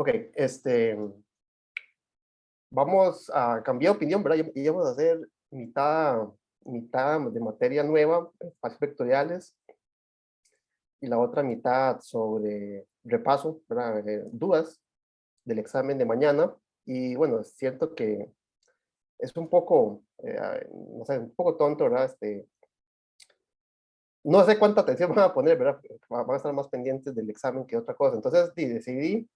Ok, vamos a cambiar de opinión, ¿verdad? Y vamos a hacer mitad de materia nueva, espacios vectoriales, y la otra mitad sobre repaso, ¿verdad? Dudas del examen de mañana. Y bueno, siento que es un poco, no sé, un poco tonto, ¿verdad? No sé cuánta atención van a poner, ¿verdad? Van a estar más pendientes del examen que otra cosa. Entonces decidí,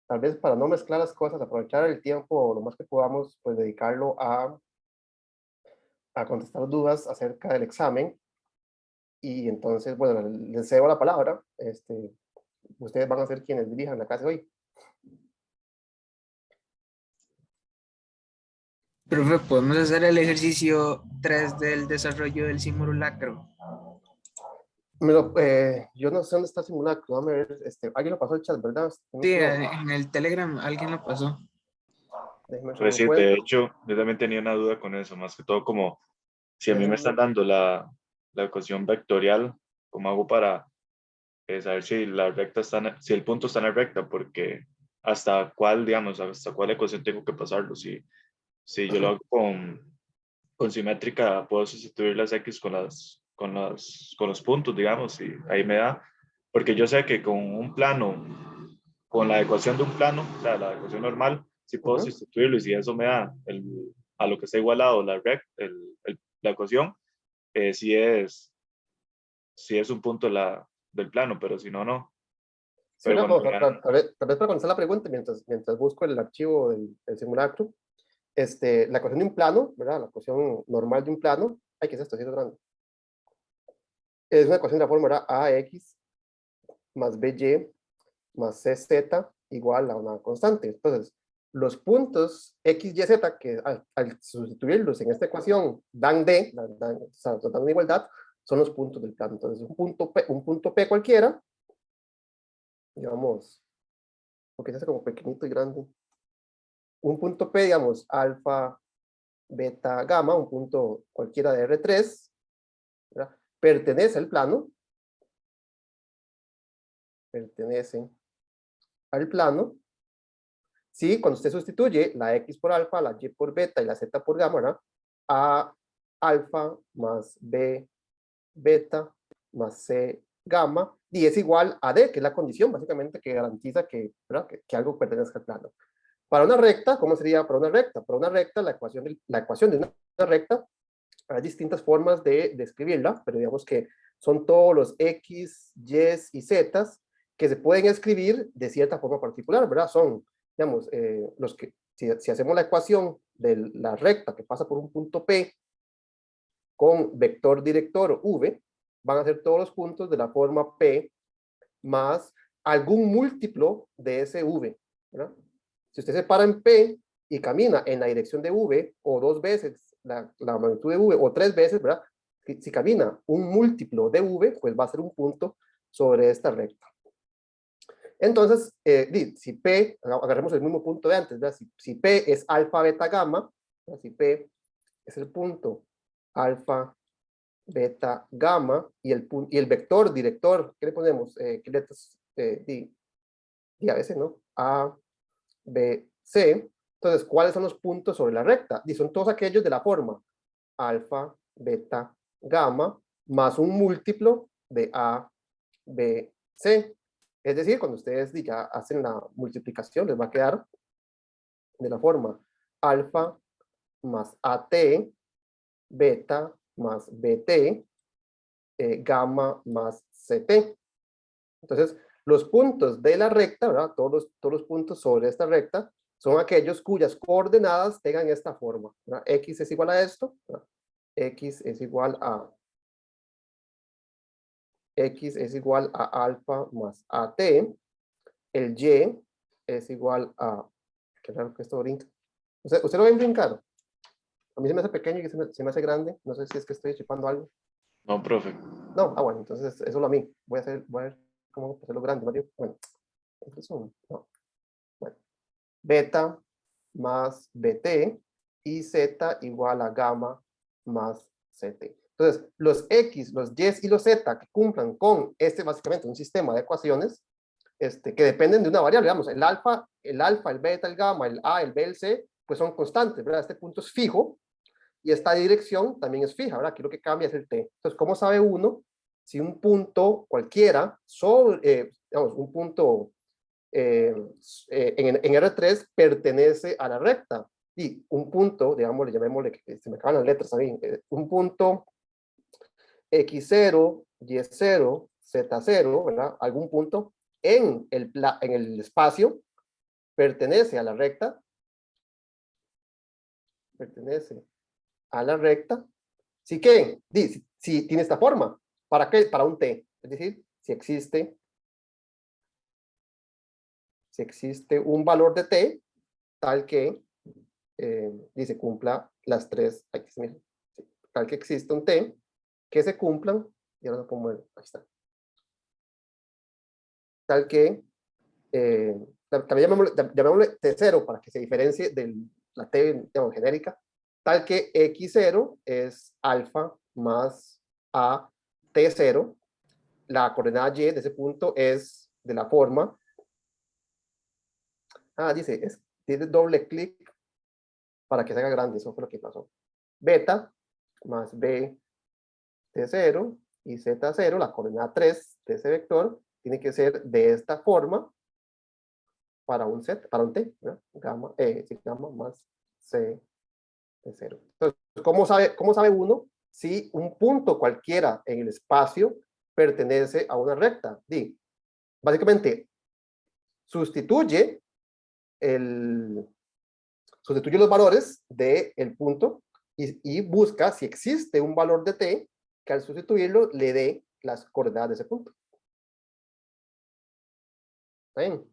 tal vez para no mezclar las cosas, aprovechar el tiempo lo más que podamos, pues dedicarlo a contestar dudas acerca del examen. Y entonces, bueno, les cedo la palabra. Ustedes van a ser quienes dirijan la clase hoy. Profe, podemos hacer el ejercicio 3 del desarrollo del simulacro. Yo no sé dónde está el simulacro. Déjame ver. Alguien lo pasó el chat, ¿verdad? Sí, No, en el Telegram alguien lo pasó. déjeme ver si lo Pues sí, de encuentro. hecho, yo también tenía una duda con eso, más que todo como si a mí me están Déjeme, dando la ecuación vectorial, ¿cómo hago para saber si la recta está, si el punto está en la recta? Porque hasta cuál, digamos, hasta cuál ecuación tengo que pasarlo. Si yo lo hago con simétrica, puedo sustituir las X con los puntos, digamos, y ahí me da. Porque yo sé que con un plano, con la ecuación de un plano, o sea, la ecuación normal, sí puedo ujú. sustituirlo y si eso me da a lo que está igualado la ecuación, sí es un punto del plano, pero si no, no. Sí, Pero ¿verdad? cuando Vamos, me dan, tal vez para contestar la pregunta, mientras busco el archivo del simulacro, la ecuación de un plano, ¿verdad? La ecuación normal de un plano, ay, ¿qué es esto? Sí, es grande. Es una ecuación de la forma, ¿verdad? AX más BY más CZ igual a una constante. Entonces, los puntos X, Y, Z, que al sustituirlos en esta ecuación dan D, o sea, dan una igualdad, son los puntos del plano. Entonces, un punto P cualquiera, digamos, porque se hace como pequeñito y grande. Un punto P, digamos, alfa, beta, gamma, un punto cualquiera de R3, ¿verdad? Pertenece al plano. Sí, cuando usted sustituye la X por alfa, la Y por beta y la Z por gamma, ¿verdad? A alfa más B beta más C gamma, y es igual a D, que es la condición básicamente que garantiza ¿verdad? Que algo pertenezca al plano. Para una recta, ¿cómo sería para una recta? Para una recta, la ecuación de una recta, hay distintas formas de escribirla, pero digamos que son todos los X, Y y Z que se pueden escribir de cierta forma particular, ¿verdad? Son, digamos, si hacemos la ecuación de la recta que pasa por un punto P con vector director V, van a ser todos los puntos de la forma P más algún múltiplo de ese V, ¿verdad? Si usted se para en P y camina en la dirección de V, o dos veces la magnitud de V, o tres veces, ¿verdad? Si camina un múltiplo de V, pues va a ser un punto sobre esta recta. Entonces, si P, agarremos el mismo punto de antes, ¿verdad? Si P es alfa, beta, gamma, ¿verdad? Si P es el punto alfa, beta, gamma, y el vector director, ¿qué le ponemos? ¿Qué letras? Y a veces, ¿no? A, B, C. Entonces, ¿cuáles son los puntos sobre la recta? Y son todos aquellos de la forma alfa, beta, gamma, más un múltiplo de A, B, C. Es decir, cuando ustedes ya hacen la multiplicación, les va a quedar de la forma alfa más AT, beta más BT, gamma más CT. Entonces, los puntos de la recta, ¿verdad? Todos los puntos sobre esta recta son aquellos cuyas coordenadas tengan esta forma, ¿verdad? X es igual a esto, ¿verdad? X es igual a alfa más AT, el Y es igual a, qué raro que esto brinca. ¿Usted lo va a brincar? A mí se me hace pequeño y se me hace grande, no sé si es que estoy chipando algo. no, profe. No, bueno, entonces eso lo a mí. Voy a ver cómo hacerlo grande, Mario. Bueno, no. Bueno, beta más BT y Z igual a gamma más CT. Entonces, los X, los Y y los Z que cumplan con básicamente un sistema de ecuaciones, que dependen de una variable, digamos, el alfa, el beta, el gamma, el A, el B, el C, pues son constantes, ¿verdad? Este punto es fijo y esta dirección también es fija, ¿verdad? Aquí lo que cambia es el T. Entonces, ¿cómo sabe uno si un punto cualquiera sobre, digamos, un punto en R3 pertenece a la recta? Y un punto, digamos, llamémosle, que se me acaban las letras ahí, un punto X0, Y0, Z0, ¿verdad? Algún punto en el espacio pertenece a la recta, pertenece a la recta, sí que, si tiene esta forma, ¿para qué? Para un T, es decir, si existe un valor de T tal que dice cumpla las tres, tal que existe un T que se cumplan, y ahora lo pongo, ahí está, tal que también llamémosle T0 para que se diferencie de la T, digamos, genérica, tal que X0 es alfa más A T0, la coordenada Y de ese punto es de la forma, tiene doble clic para que se haga grande, eso fue lo que pasó, beta más B T0 y Z0, la coordenada 3 de ese vector, tiene que ser de esta forma, para un T, ¿verdad? Gamma más C de 0. Entonces, ¿cómo sabe uno si un punto cualquiera en el espacio pertenece a una recta? Básicamente, sustituye los valores del punto y busca si existe un valor de T que al sustituirlo le dé las coordenadas de ese punto. ¿Está bien?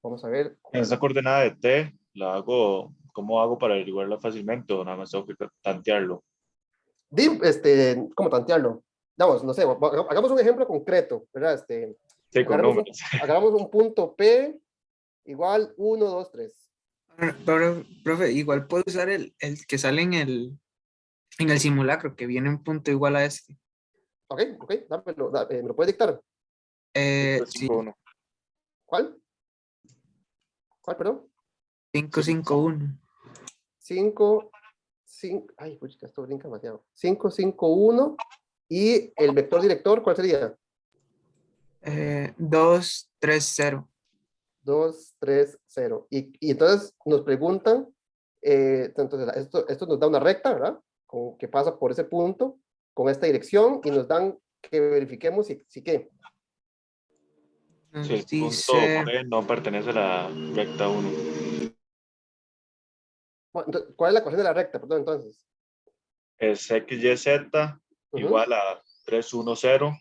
Vamos a ver. Esa coordenada de T, ¿cómo hago para averiguarla fácilmente o nada más tengo que tantearlo? ¿Cómo tantearlo? Vamos, no sé, hagamos un ejemplo concreto, ¿verdad? Sí, con números. Hagamos un punto P igual 1, 2, 3. Pero, profe, igual puedo usar el que sale en el simulacro, que viene un punto igual a este. Ok, dámelo, ¿me lo puedes dictar? Sí, 5, ¿Cuál? ¿Cuál, perdón? 551. 5, 5, ay, pucha, esto brinca demasiado. 5, 5, 1. ¿Y el vector director cuál sería? 230. 2, 3, 0. Y entonces nos preguntan, entonces esto nos da una recta, ¿verdad? Que pasa por ese punto, con esta dirección, y nos dan que verifiquemos si qué. Si el Nos punto dice P no pertenece a la recta 1. Bueno, ¿cuál es la ecuación de la recta? Perdón, entonces. Es XYZ igual a 310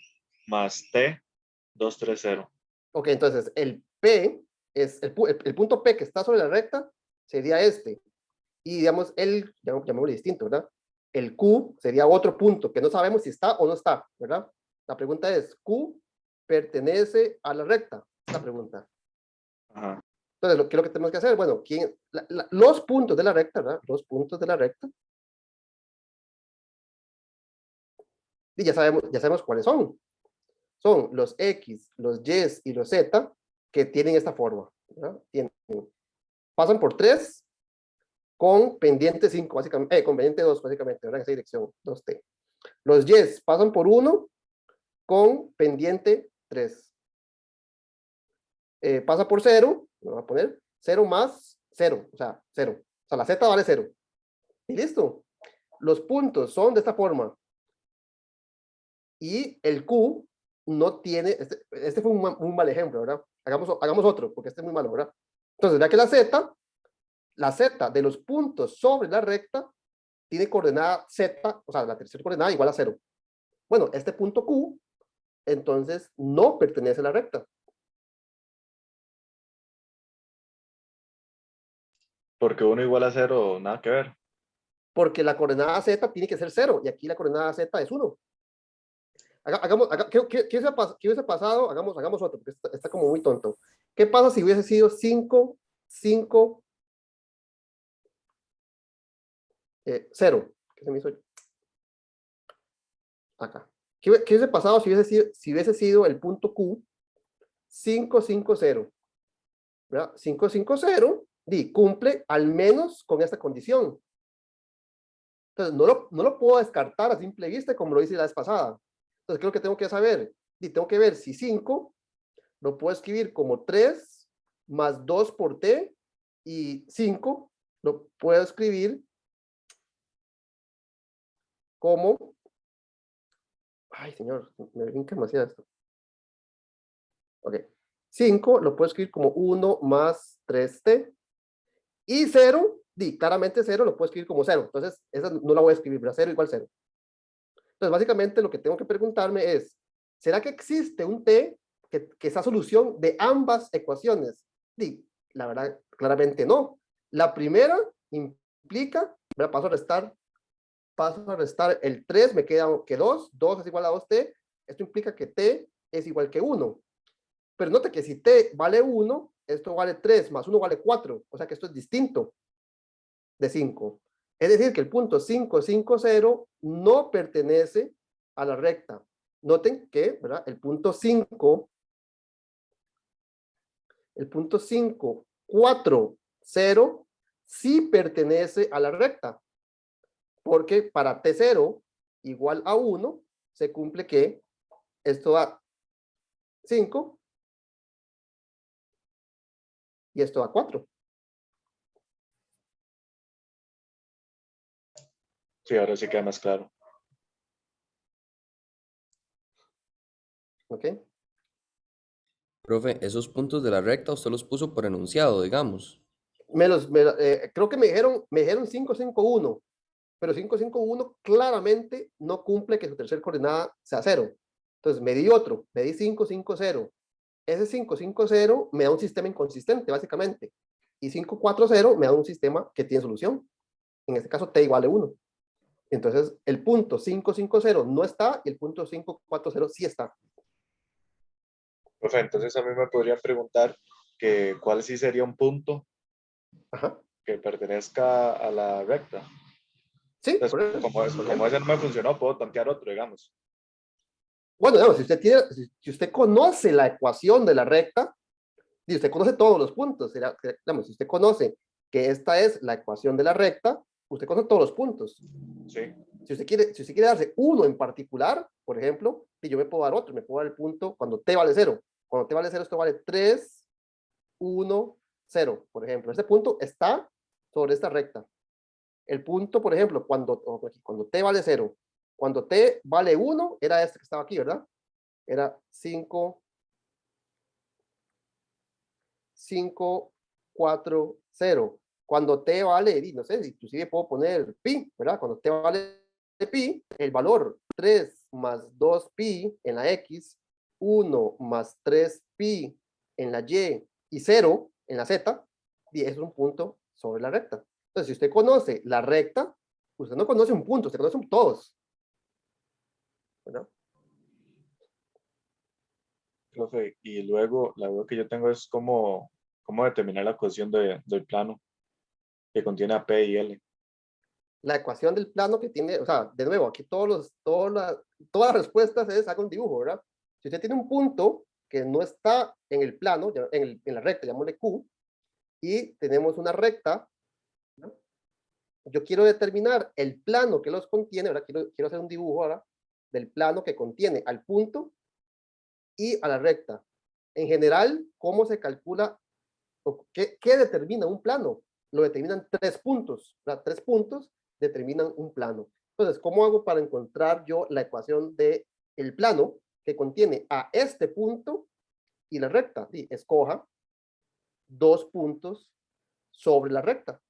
más T 230. Ok, entonces el P, el punto P que está sobre la recta, sería este. Y digamos, llamémosle distinto, ¿verdad? El Q sería otro punto que no sabemos si está o no está, ¿verdad? La pregunta es, ¿Q pertenece a la recta? Es la pregunta. Ajá. Entonces, ¿qué es lo que tenemos que hacer? Bueno, los puntos de la recta, ¿verdad? Los puntos de la recta. Y ya sabemos cuáles son. Son los X, los Y y los Z que tienen esta forma, ¿verdad? Pasan por 3 con pendiente 5, básicamente, con pendiente 2, básicamente, ¿verdad? En esa dirección, 2T. Los Y pasan por 1 con pendiente 3. Pasa por 0, me voy a poner 0 más 0, o sea, 0. O sea, la Z vale 0. Y listo. Los puntos son de esta forma. Y el Q no tiene, este fue un mal ejemplo, ¿verdad? Hagamos otro, porque este es muy malo, ¿verdad? Entonces, vea que la Z de los puntos sobre la recta tiene coordenada Z, o sea, la tercera coordenada igual a 0. Bueno, este punto Q, entonces, no pertenece a la recta. Porque 1 igual a 0, nada que ver. Porque la coordenada Z tiene que ser 0, y aquí la coordenada Z es 1. ¿Qué hubiese pasado? Hagamos otro, porque está como muy tonto. ¿Qué pasa si hubiese sido 5, 5, 0? ¿Qué se me hizo acá? ¿Qué hubiese pasado si hubiese sido el punto Q 550? ¿Verdad? 550 cumple al menos con esta condición. Entonces, no lo puedo descartar a simple vista como lo hice la vez pasada. Entonces, ¿qué es lo que tengo que saber? Tengo que ver si 5 lo puedo escribir como 3 más 2 por t, y 5 lo puedo escribir como, ay señor, me brinca demasiado esto. Ok, 5 lo puedo escribir como 1 más 3t, y 0, claramente 0 lo puedo escribir como 0. Entonces, esa no la voy a escribir, pero 0 igual 0. Entonces, básicamente lo que tengo que preguntarme es, ¿será que existe un t que sea solución de ambas ecuaciones? La verdad, claramente no. La primera implica, paso a restar el 3, me queda que 2 es igual a 2t, esto implica que t es igual que 1. Pero note que si t vale 1, esto vale 3, más 1 vale 4, o sea que esto es distinto de 5. Es decir, que el punto 550 no pertenece a la recta. Noten que, ¿verdad? El punto 540 sí pertenece a la recta, porque para t0 igual a 1, se cumple que esto da 5 y esto da 4. Sí, ahora sí queda más claro. ¿Ok? Profe, esos puntos de la recta usted los puso por enunciado, digamos. Creo que me dijeron 551, pero 551 claramente no cumple que su tercer coordenada sea 0. Entonces me di 550. Ese 550 me da un sistema inconsistente, básicamente. Y 540 me da un sistema que tiene solución. En este caso, t igual a 1. Entonces, el punto 550 no está y el punto 540 sí está. Profe, entonces a mí me podría preguntar que cuál sí sería un punto Ajá. que pertenezca a la recta. Sí, Entonces, por eso, como ese no me funcionó, puedo tantear otro, digamos. bueno, digamos, si usted conoce la ecuación de la recta, y usted conoce todos los puntos, digamos, si usted conoce que esta es la ecuación de la recta, usted conoce todos los puntos. Sí. Si usted quiere darse uno en particular, por ejemplo, y yo me puedo dar otro, me puedo dar el punto cuando t vale 0. Cuando t vale 0, esto vale 3, 1, 0, por ejemplo. Este punto está sobre esta recta. El punto, por ejemplo, cuando t vale 0, cuando t vale 1, era este que estaba aquí, ¿verdad? Era 5, 5, 4, 0. Cuando t vale, no sé, inclusive puedo poner pi, ¿verdad? Cuando t vale pi, el valor 3 más 2 pi en la x, 1 más 3 pi en la y 0 en la z, y es un punto sobre la recta. Entonces, si usted conoce la recta, usted no conoce un punto, usted conoce todos. ¿Verdad? Profe, y luego la duda que yo tengo es cómo determinar la ecuación del plano que contiene a P y L. La ecuación del plano que tiene, o sea, de nuevo, aquí todas las respuestas es haga un dibujo, ¿verdad? Si usted tiene un punto que no está en el plano, en la recta, llamémosle Q, y tenemos una recta, ¿no? Yo quiero determinar el plano que los contiene, ¿verdad? Quiero hacer un dibujo ahora del plano que contiene al punto y a la recta. En general, ¿cómo se calcula? ¿Qué determina un plano? Lo determinan 3 puntos, ¿verdad? 3 puntos determinan un plano. Entonces, ¿cómo hago para encontrar yo la ecuación del plano que contiene a este punto y la recta? Sí, escoja 2 puntos sobre la recta.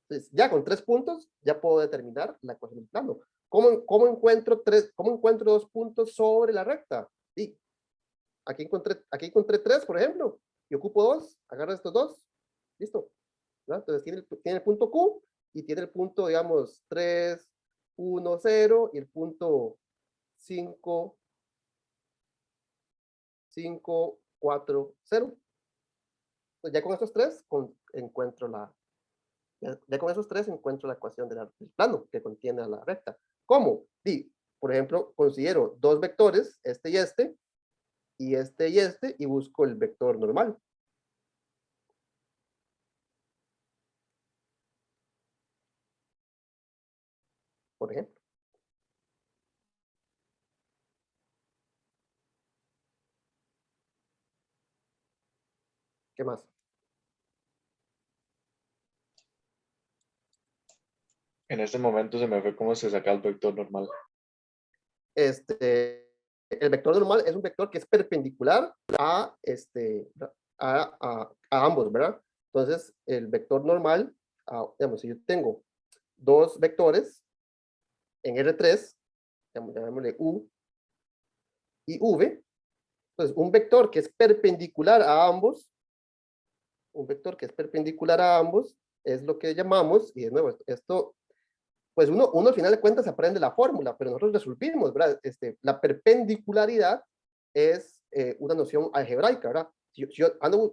Entonces, ya con 3 puntos, ya puedo determinar la ecuación del plano. ¿Cómo encuentro 2 puntos sobre la recta? Sí, aquí encontré 3, por ejemplo, y ocupo 2, agarro estos 2, listo. ¿No? Entonces tiene el punto Q y tiene el punto, digamos, 3, 1, 0 y el punto 5, 5, 4, 0. Entonces ya con estos tres encuentro ya con esos tres encuentro la ecuación del plano que contiene a la recta. ¿Cómo? por ejemplo, considero dos vectores, y este, y busco el vector normal. Por ejemplo. ¿Qué más? En este momento se me fue cómo se saca el vector normal. El vector normal es un vector que es perpendicular a, a ambos, ¿verdad? Entonces, el vector normal, digamos, si yo tengo dos vectores en R3, llamémosle U y V, entonces un vector que es perpendicular a ambos, es lo que llamamos, y de nuevo, esto, pues uno al final de cuentas aprende la fórmula, pero nosotros resolvimos, ¿verdad? La perpendicularidad es una noción algebraica, ¿verdad? Si yo ando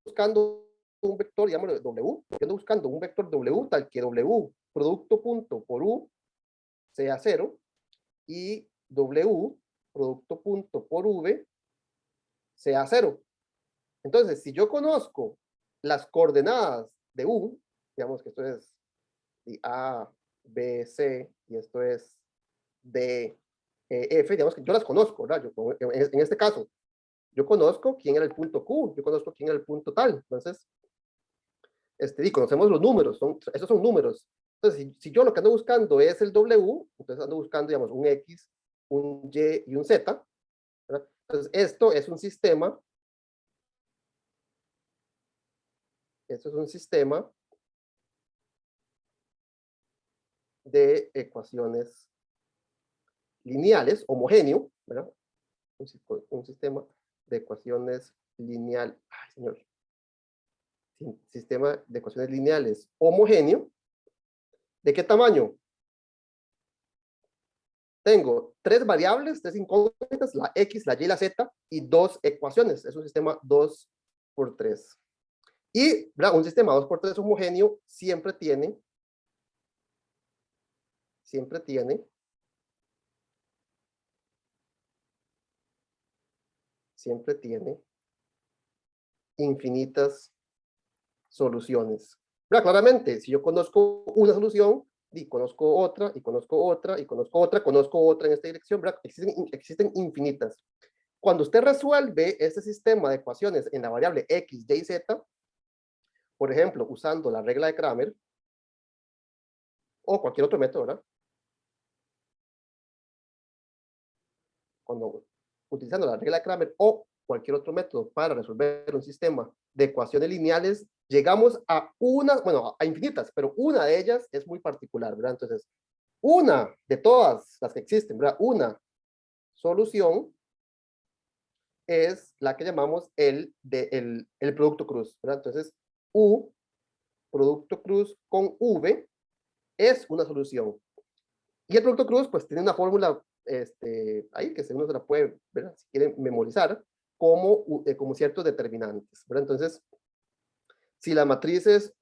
buscando un vector, llamémoslo W, yo ando buscando un vector W tal que W producto punto por U sea 0 y W producto punto por V sea 0. Entonces, si yo conozco las coordenadas de U, digamos que esto es A, B, C, y esto es D, E, F, digamos que yo las conozco, ¿verdad? En este caso, yo conozco quién era el punto Q, yo conozco quién era el punto tal. Entonces, y conocemos los números, esos son números. Entonces, si yo lo que ando buscando es el W, entonces ando buscando, digamos, un X, un Y y un Z, ¿verdad? Entonces, esto es un sistema de ecuaciones lineales, homogéneo, ¿verdad? Un sistema de ecuaciones lineal, ay, señor, sistema de ecuaciones lineales homogéneo. ¿De qué tamaño? Tengo tres variables, tres incógnitas, la X, la Y y la Z, y dos ecuaciones. Es un sistema 2 por 3. Y ¿verdad? Un sistema 2 por 3 homogéneo siempre tiene infinitas soluciones. ¿Verdad? Claramente, si yo conozco una solución, y conozco otra, y conozco otra, y conozco otra, conozco otra en esta dirección, ¿verdad? Existen infinitas. Cuando usted resuelve este sistema de ecuaciones en la variable X, Y, Z, por ejemplo, usando la regla de Cramer, o cualquier otro método, ¿verdad? Cuando utilizando la regla de Cramer o cualquier otro método para resolver un sistema de ecuaciones lineales, llegamos a a infinitas, pero una de ellas es muy particular, ¿verdad? Entonces, una de todas las que existen, ¿verdad? Una solución es la que llamamos el producto cruz, ¿verdad? Entonces, U, producto cruz con V, es una solución. Y el producto cruz, pues, tiene una fórmula ahí que uno se la puede, ¿verdad? Si quieren memorizar, como ciertos determinantes, ¿verdad? Entonces, si las matrices,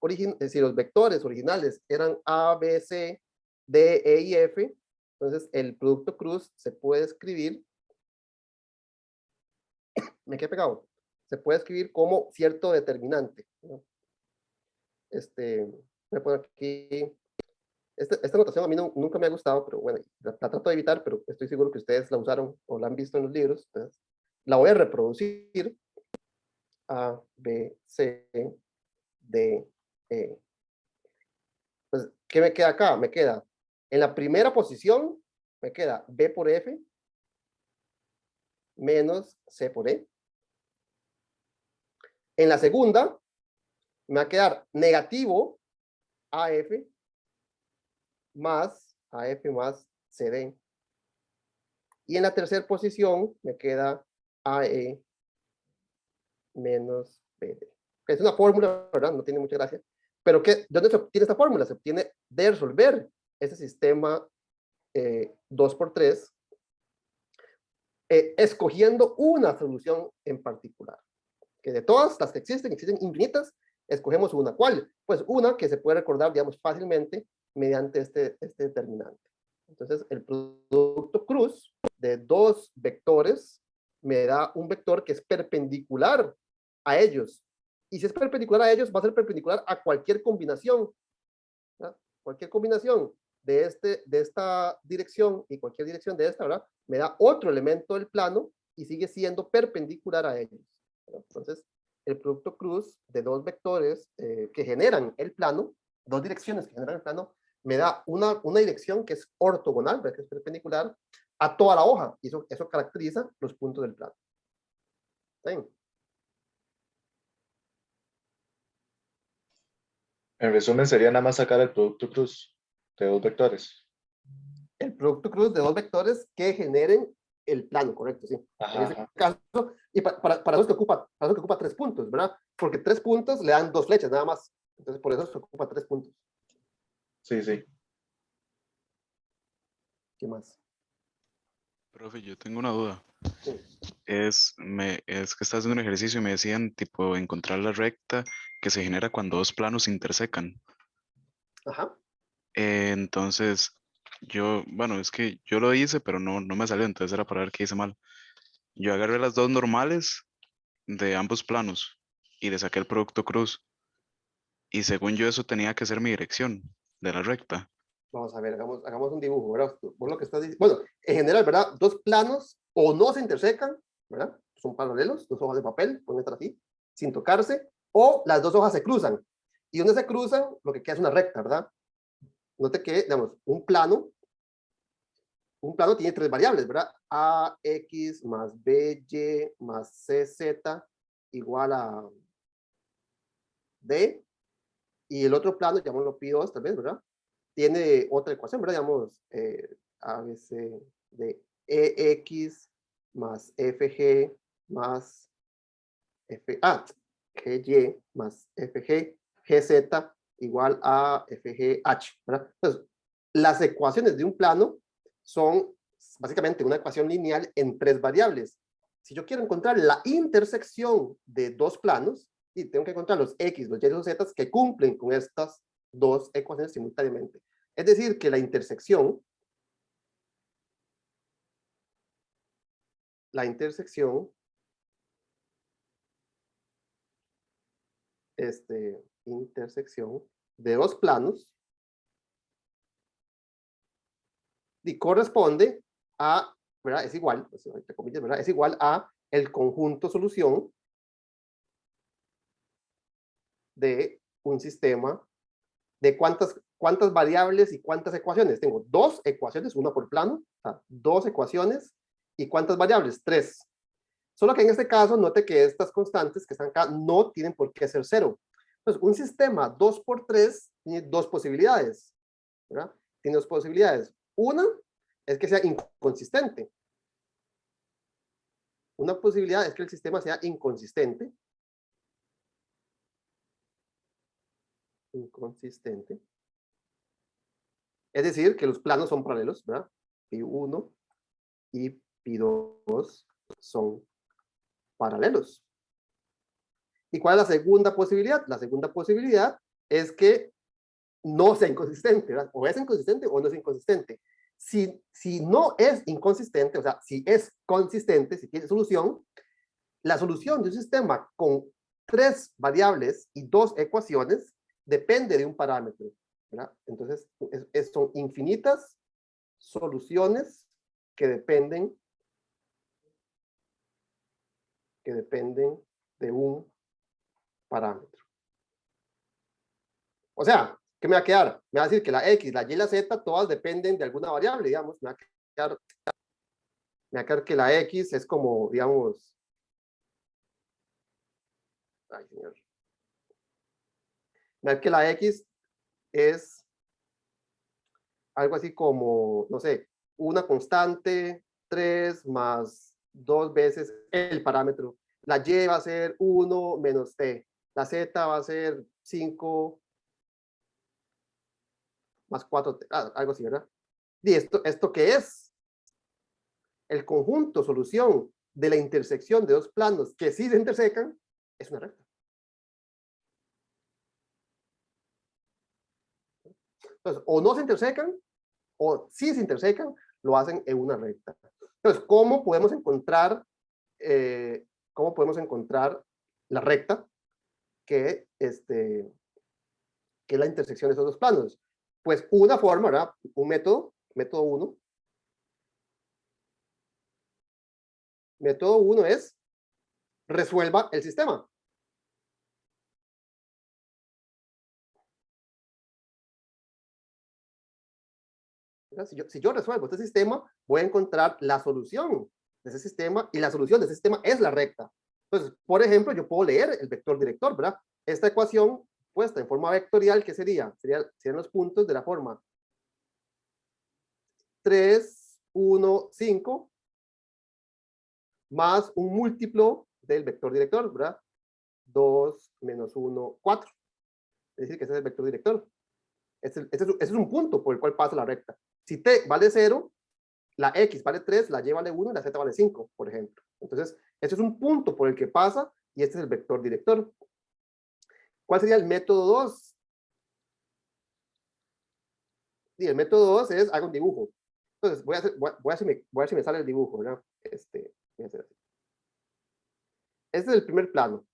si los vectores originales eran A, B, C, D, E y F, entonces el producto cruz se puede escribir, me quedé pegado, se puede escribir como cierto determinante, ¿no? Voy a poner aquí, esta notación a mí nunca me ha gustado, pero bueno, la trato de evitar, pero estoy seguro que ustedes la usaron o la han visto en los libros, entonces la voy a reproducir. A, B, C, D, E. Pues, ¿qué me queda acá? Me queda, en la primera posición, me queda B por F menos C por E. En la segunda, me va a quedar negativo AF más AF más CD. Y en la tercera posición, me queda AE menos BD. Es una fórmula, ¿verdad? No tiene mucha gracia. Pero ¿dónde se obtiene esta fórmula? Se obtiene de resolver ese sistema 2 por 3, escogiendo una solución en particular. Que de todas las que existen infinitas, escogemos una. ¿Cuál? Pues una que se puede recordar, digamos, fácilmente mediante este determinante. Entonces, el producto cruz de dos vectores me da un vector que es perpendicular a ellos. Y si es perpendicular a ellos, va a ser perpendicular a cualquier combinación. ¿Verdad? Cualquier combinación de esta dirección y cualquier dirección de esta, ¿verdad? Me da otro elemento del plano y sigue siendo perpendicular a ellos. ¿Verdad? Entonces, el producto cruz de dos vectores que generan el plano, dos direcciones que generan el plano, me da una dirección que es ortogonal, ¿verdad? Que es perpendicular a toda la hoja. Y eso caracteriza los puntos del plano. ¿Sí? En resumen, sería nada más sacar el producto cruz de dos vectores. El producto cruz de dos vectores que generen el plano, correcto, sí. Ajá, En ese ajá. caso, y para eso que ocupa 3 puntos, ¿verdad? Porque 3 puntos le dan 2 flechas nada más. Entonces, por eso se ocupa 3 puntos. Sí, sí. ¿Qué más? Profe, yo tengo una duda. Sí. Es que estaba haciendo un ejercicio y me decían, tipo, encontrar la recta que se genera cuando dos planos se intersecan. Ajá. Entonces, bueno, es que yo lo hice, pero no me salió, entonces era para ver qué hice mal. Yo agarré las dos normales de ambos planos y le saqué el producto cruz. Y según yo, eso tenía que ser mi dirección de la recta. Vamos a ver, hagamos un dibujo, ¿verdad? Vos lo que estás diciendo. Bueno, en general, ¿verdad? Dos planos o no se intersecan, ¿verdad? Son paralelos, dos hojas de papel, pueden estar así, sin tocarse, o las dos hojas se cruzan. Y donde se cruzan, lo que queda es una recta, ¿verdad? Note que, digamos, un plano tiene 3 variables, ¿verdad? AX más BY más CZ igual a D. Y el otro plano, llamémoslo Pi2, tal vez, ¿verdad? Tiene otra ecuación, ¿verdad? Digamos, ABC de EX más FG más GY más FG, GZ igual a FGH, ¿verdad? Entonces, las ecuaciones de un plano son básicamente una ecuación lineal en 3 variables. Si yo quiero encontrar la intersección de dos planos, y tengo que encontrar los X, los Y y los Z que cumplen con estas dos ecuaciones simultáneamente. Es decir, que la intersección intersección de dos planos y corresponde a, ¿verdad? Es igual, pues, entre comillas, ¿verdad? Es igual a el conjunto solución de un sistema de cuántas variables y cuántas ecuaciones. Tengo 2 ecuaciones, una por plano, o sea, 2 ecuaciones, y cuántas variables, 3. Solo que en este caso, note que estas constantes que están acá no tienen por qué ser 0. Entonces, un sistema 2 por 3 tiene 2 posibilidades, ¿verdad? Tiene 2 posibilidades. Una es que sea inconsistente. Una posibilidad es que el sistema sea inconsistente. Inconsistente. Es decir, que los planos son paralelos, ¿verdad? Pi1 y Pi2 son paralelos. ¿Y cuál es la segunda posibilidad? La segunda posibilidad es que no sea inconsistente, ¿verdad? O es inconsistente o no es inconsistente. Si no es inconsistente, o sea, si es consistente, si tiene solución, la solución de un sistema con 3 variables y 2 ecuaciones depende de un parámetro, ¿verdad? Entonces, son infinitas soluciones que dependen de un parámetro. O sea, ¿qué me va a quedar? Me va a decir que la X, la Y y la Z todas dependen de alguna variable, digamos. Me va a quedar que la X es como, digamos, ay, señor. Me va a quedar que la X es algo así como, no sé, una constante, 3 más 2 veces el parámetro. La Y va a ser 1 menos T. La Z va a ser 5 más 4T. Algo así, ¿verdad? ¿Y esto qué es? El conjunto, solución de la intersección de dos planos que sí se intersecan, es una recta. Entonces, o no se intersecan, o si se intersecan, lo hacen en una recta. Entonces, ¿cómo podemos encontrar la recta que, que es la intersección de esos dos planos? Pues una forma, ¿verdad? Un método 1. Método 1 es resuelva el sistema. Si yo resuelvo este sistema, voy a encontrar la solución de ese sistema, y la solución de ese sistema es la recta. Entonces, por ejemplo, yo puedo leer el vector director, ¿verdad? Esta ecuación puesta en forma vectorial, ¿qué sería? Serían los puntos de la forma 3, 1, 5, más un múltiplo del vector director, ¿verdad? 2 menos 1, 4. Es decir, que ese es el vector director. Ese es un punto por el cual pasa la recta. Si t vale 0, la x vale 3, la y vale 1 y la z vale 5, por ejemplo. Entonces, este es un punto por el que pasa y este es el vector director. ¿Cuál sería el método 2? Sí, el método 2 es hago un dibujo. Entonces, voy a ver si me sale el dibujo, ¿verdad? Voy a hacer así. Este es el primer plano.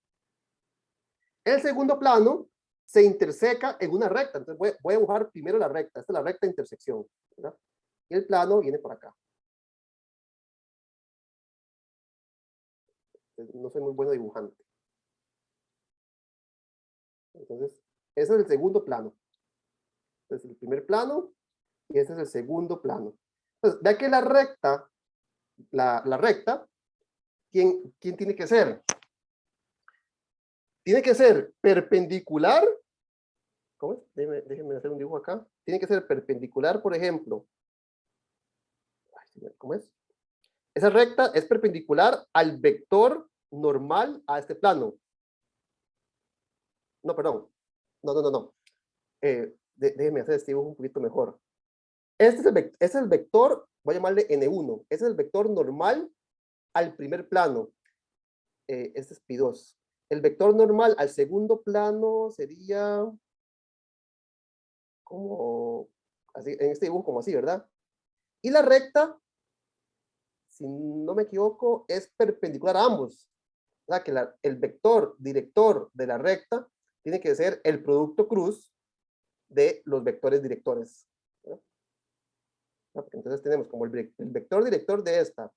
El segundo plano se interseca en una recta. Entonces, voy a dibujar primero la recta. Esta es la recta de intersección, ¿verdad? Y el plano viene por acá. No soy muy bueno dibujante. Entonces, ese es el segundo plano. Este es el primer plano y este es el segundo plano. Entonces, vea que la recta, ¿quién tiene que ser? Tiene que ser perpendicular. ¿Cómo es? Déjenme hacer un dibujo acá. Tiene que ser perpendicular, por ejemplo. ¿Cómo es? Esa recta es perpendicular al vector normal a este plano. No, perdón. No. Déjenme hacer este dibujo un poquito mejor. Este es el vector, voy a llamarle N1. Este es el vector normal al primer plano. Este es Pi2. El vector normal al segundo plano sería como así, en este dibujo como así, ¿verdad? Y la recta, si no me equivoco, es perpendicular a ambos. O sea que el vector director de la recta tiene que ser el producto cruz de los vectores directores, ¿verdad? Entonces tenemos como el vector director de esta,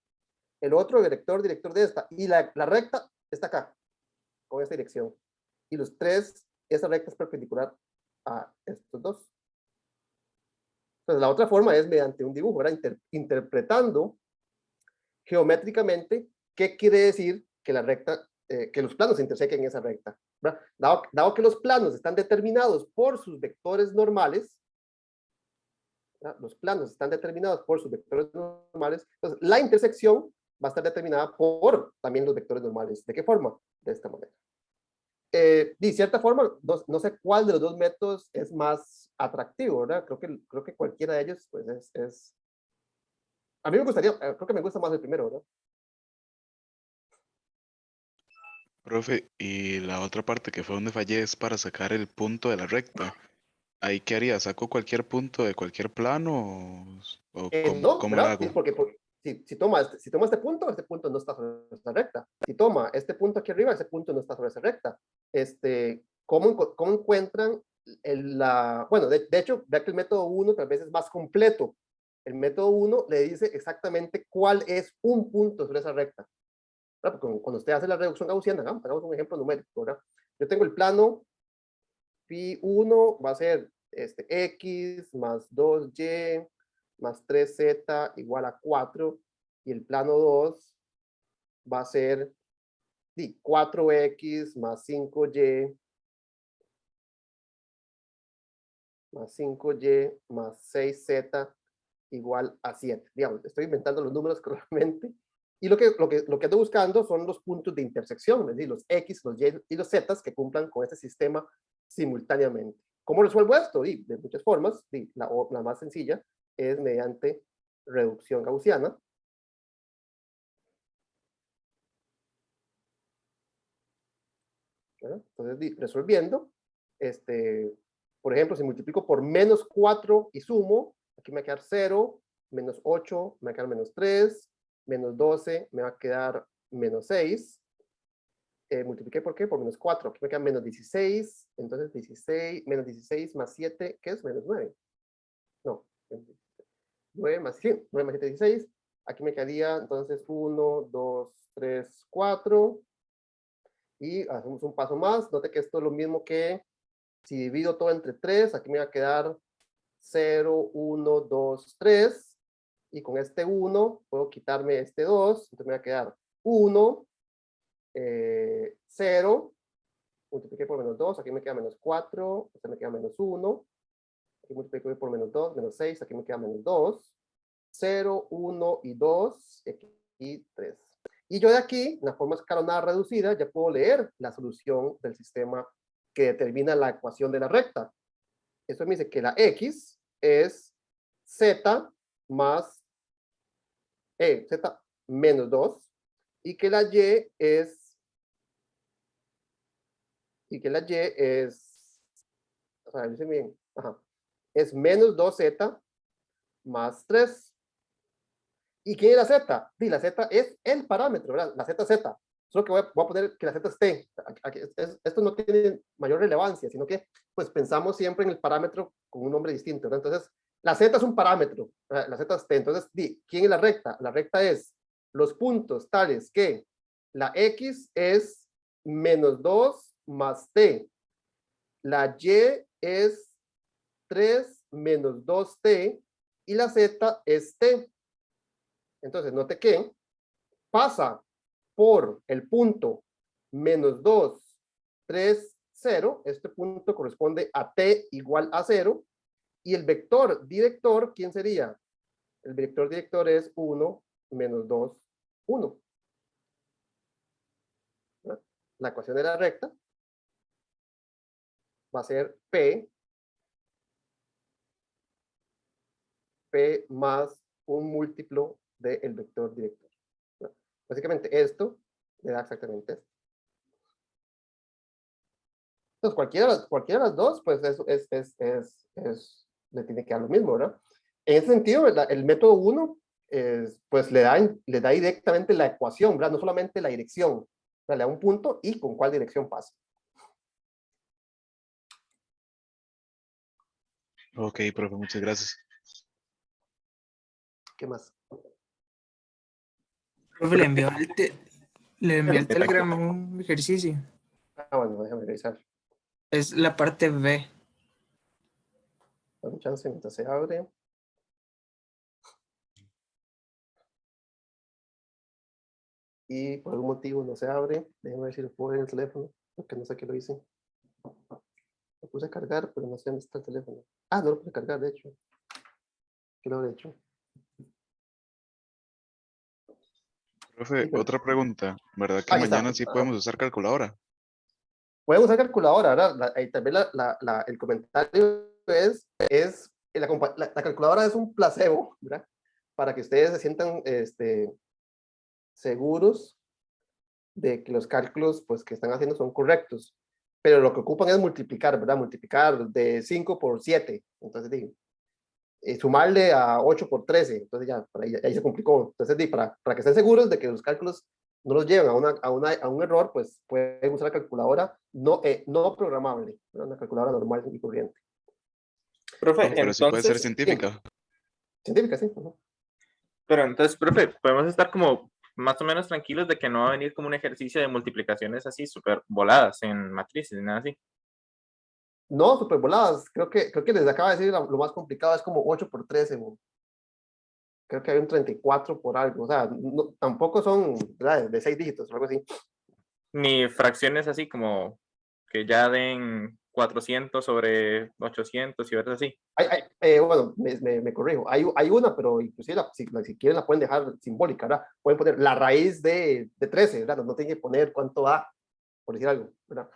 el otro vector director de esta, y la recta está acá, con esta dirección. Y los tres, esa recta es perpendicular a estos dos. Entonces la otra forma es mediante un dibujo, ¿verdad? Interpretando geométricamente qué quiere decir que la recta, que los planos se intersequen en esa recta, ¿verdad? Dado que los planos están determinados por sus vectores normales, ¿verdad? Los planos están determinados por sus vectores normales, entonces la intersección va a estar determinada por también los vectores normales. ¿De qué forma? De esta manera. De cierta forma, no sé cuál de los dos métodos es más atractivo, ¿verdad? Creo que cualquiera de ellos pues es... A mí me gustaría, creo que me gusta más el primero, ¿verdad? Profe, y la otra parte que fue donde fallé es para sacar el punto de la recta. ¿Ahí qué haría? ¿Saco cualquier punto de cualquier plano o No, cómo lo ¿verdad? hago? Porque si toma este punto no está sobre esa recta. Si toma este punto aquí arriba, ese punto no está sobre esa recta. ¿Cómo encuentran bueno, de hecho, vea que el método 1 tal vez es más completo. El método 1 le dice exactamente cuál es un punto sobre esa recta. ¿Verdad? Porque cuando usted hace la reducción gaussiana, hagamos un ejemplo numérico, ¿verdad? Yo tengo el plano Pi1 va a ser X más 2Y más 3Z igual a 4, y el plano 2 va a ser 4X más 5Y más 5Y más 6Z igual a 7. Digamos, estoy inventando los números claramente. Y lo que ando buscando son los puntos de intersección, es decir, los X, los Y y los Z que cumplan con este sistema simultáneamente. ¿Cómo resuelvo esto? De muchas formas. La más sencilla es mediante reducción gaussiana. ¿Verdad? Entonces, resolviendo, por ejemplo, si multiplico por menos 4 y sumo, aquí me va a quedar 0, menos 8, me va a quedar menos 3, menos 12, me va a quedar menos 6. Multipliqué por qué? Por menos 4. Aquí me queda menos 16. Entonces 16, menos 16 más 7, ¿qué es? Menos 9. No, 9 más, sí, 9 más 7, 16. Aquí me quedaría entonces 1, 2, 3, 4. Y hacemos un paso más. Note que esto es lo mismo que si divido todo entre 3, aquí me va a quedar 0, 1, 2, 3. Y con este 1 puedo quitarme este 2. Entonces me va a quedar 1, 0, multipliqué por menos 2, aquí me queda menos 4, aquí me queda menos 1, aquí multipliqué por menos 2, menos 6, aquí me queda menos 2, 0, 1 y 2, y 3. Y yo de aquí, en la forma escalonada reducida, ya puedo leer la solución del sistema que determina la ecuación de la recta. Eso me dice que la x es z más z menos 2, y que la y es, o sea, dice bien, es menos 2z más 3. ¿Y quién es la z? Sí, la z es el parámetro, ¿verdad? La z. Solo que voy a poner que la z esté. Esto no tiene mayor relevancia, sino que pues pensamos siempre en el parámetro con un nombre distinto, ¿verdad? Entonces, la z es un parámetro, ¿verdad? La z esté. Entonces, ¿quién es la recta? La recta es los puntos tales que la x es menos 2 más t. La y es 3 menos 2t y la z es t. Entonces, note que pasa por el punto menos 2, 3, 0. Este punto corresponde a t igual a 0. Y el vector director, ¿quién sería? El vector director es 1, menos 2, 1. La ecuación de la recta va a ser P más un múltiplo del vector director. Básicamente esto le da exactamente esto. Entonces cualquiera de las dos, pues eso le tiene que dar lo mismo, ¿verdad? En ese sentido, ¿verdad? El método 1, pues le da directamente la ecuación, ¿verdad? No solamente la dirección, o sea, le da un punto y con cuál dirección pasa. Ok, profe, muchas gracias. ¿Qué más? Profe, le envió el telegrama un ejercicio. Bueno, déjame revisar. Es la parte B. Dame un chance mientras se abre. Y por algún motivo no se abre. Déjame ver si lo puedo ver en el teléfono, porque no sé qué lo hice. Lo puse a cargar, pero no sé dónde está el teléfono. Ah, no lo puse a cargar, de hecho. ¿Qué lo he hecho? Profe, Híjole. otra pregunta, ¿verdad que Ahí está. mañana sí podemos usar calculadora? Pueden usar calculadora, ¿verdad? Ahí también el comentario es la calculadora es un placebo, ¿verdad? Para que ustedes se sientan seguros de que los cálculos pues, que están haciendo son correctos. Pero lo que ocupan es multiplicar, ¿verdad? Multiplicar de 5 por 7. Entonces, digo, sumarle a 8 por 13. Entonces ya, ahí se complicó. Entonces, para que estén seguros de que los cálculos no los llevan a un error, pues pueden usar la calculadora no programable, ¿verdad? Una calculadora normal y corriente. Profe, Pero sí puede ser entonces, científica. Científica, sí. pero entonces, profe, podemos estar como más o menos tranquilos de que no va a venir como un ejercicio de multiplicaciones así súper voladas en matrices, nada así. No, super voladas. Creo que les acaba de decir lo más complicado es como 8 por 13. Creo que hay un 34 por algo. O sea, tampoco son, ¿verdad? De 6 dígitos o algo así. Ni fracciones así como que ya den 400 sobre 800 y verás así. Bueno, me corrijo. Hay una, pero inclusive si quieren la pueden dejar simbólica, ¿verdad? Pueden poner la raíz de 13, ¿verdad? No tienen que poner cuánto da, por decir algo, ¿verdad?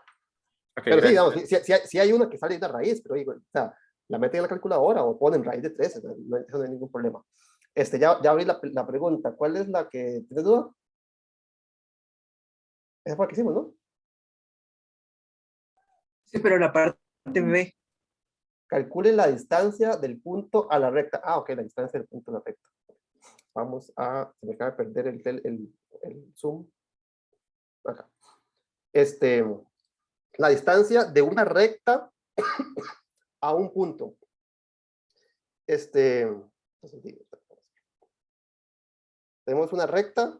Ok, Pero sí, gracias. digamos, sí hay una que sale de la raíz, pero digo, o sea, la meten en la calculadora o ponen raíz de 13, eso no hay ningún problema. Ya abrí la pregunta. ¿Cuál es la que tienes duda? Esa fue la que hicimos, ¿no? Sí, pero la parte B. calcule la distancia del punto a la recta. Ah, ok, la distancia del punto a la recta. Vamos a, se me acaba de perder el zoom. Acá. La distancia de una recta a un punto. Tenemos una recta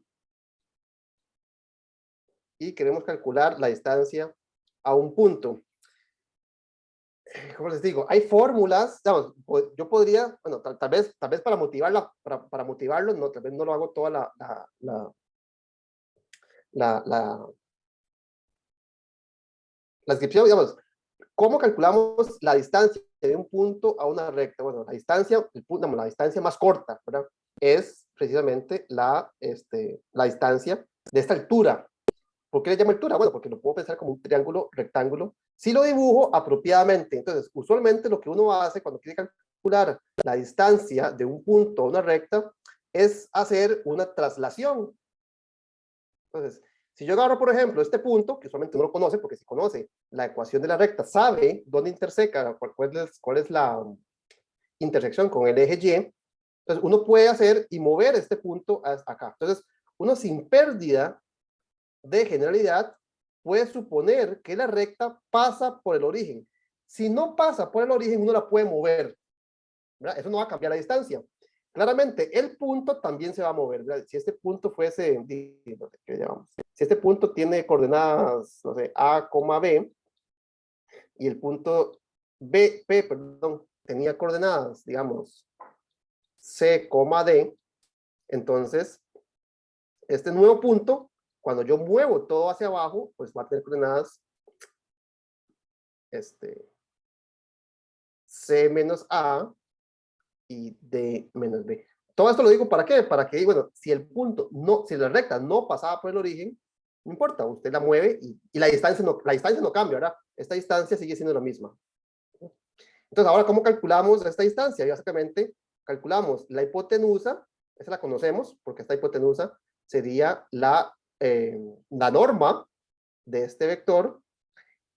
y queremos calcular la distancia a un punto. ¿Cómo les digo? Hay fórmulas, digamos, yo podría, bueno, tal vez para motivarla, para motivarlo, no, tal vez no lo hago toda la descripción, digamos, ¿cómo calculamos la distancia de un punto a una recta? Bueno, la distancia, la distancia más corta, ¿verdad? Es precisamente la distancia de esta altura. ¿Por qué le llamo altura? Bueno, porque lo puedo pensar como un triángulo rectángulo si lo dibujo apropiadamente. Entonces, usualmente lo que uno hace cuando quiere calcular la distancia de un punto a una recta es hacer una traslación. Entonces, si yo agarro, por ejemplo, este punto, que usualmente no lo conoce, porque si conoce la ecuación de la recta, sabe dónde interseca, cuál es la intersección con el eje Y, entonces uno puede hacer y mover este punto hasta acá. Entonces, uno sin pérdida de generalidad puede suponer que la recta pasa por el origen. Si no pasa por el origen, uno la puede mover, ¿verdad? Eso no va a cambiar la distancia. Claramente, el punto también se va a mover, ¿verdad? Si este punto fuese, no sé qué llamamos, si este punto tiene coordenadas, no sé, A, B, y el punto P, perdón, tenía coordenadas, digamos, C, D, entonces, este nuevo punto, cuando yo muevo todo hacia abajo, pues va a tener coordenadas C menos A y D menos B. Todo esto lo digo ¿para qué? Para que, bueno, si el punto no, si la recta no pasaba por el origen, no importa, usted la mueve y la distancia no cambia, ¿verdad? Esta distancia sigue siendo la misma. Entonces, ahora, ¿cómo calculamos esta distancia? Y básicamente, calculamos la hipotenusa, esa la conocemos, porque esta hipotenusa sería la norma de este vector,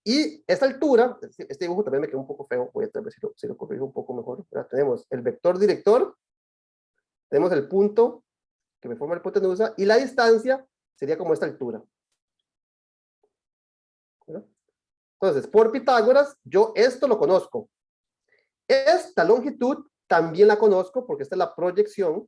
y esta altura, este dibujo también me quedó un poco feo, voy a ver si lo corrijo un poco mejor. ¿Verdad? Tenemos el vector director, tenemos el punto que me forma la hipotenusa, y la distancia sería como esta altura. ¿Verdad? Entonces, por Pitágoras, yo esto lo conozco. Esta longitud también la conozco porque esta es la proyección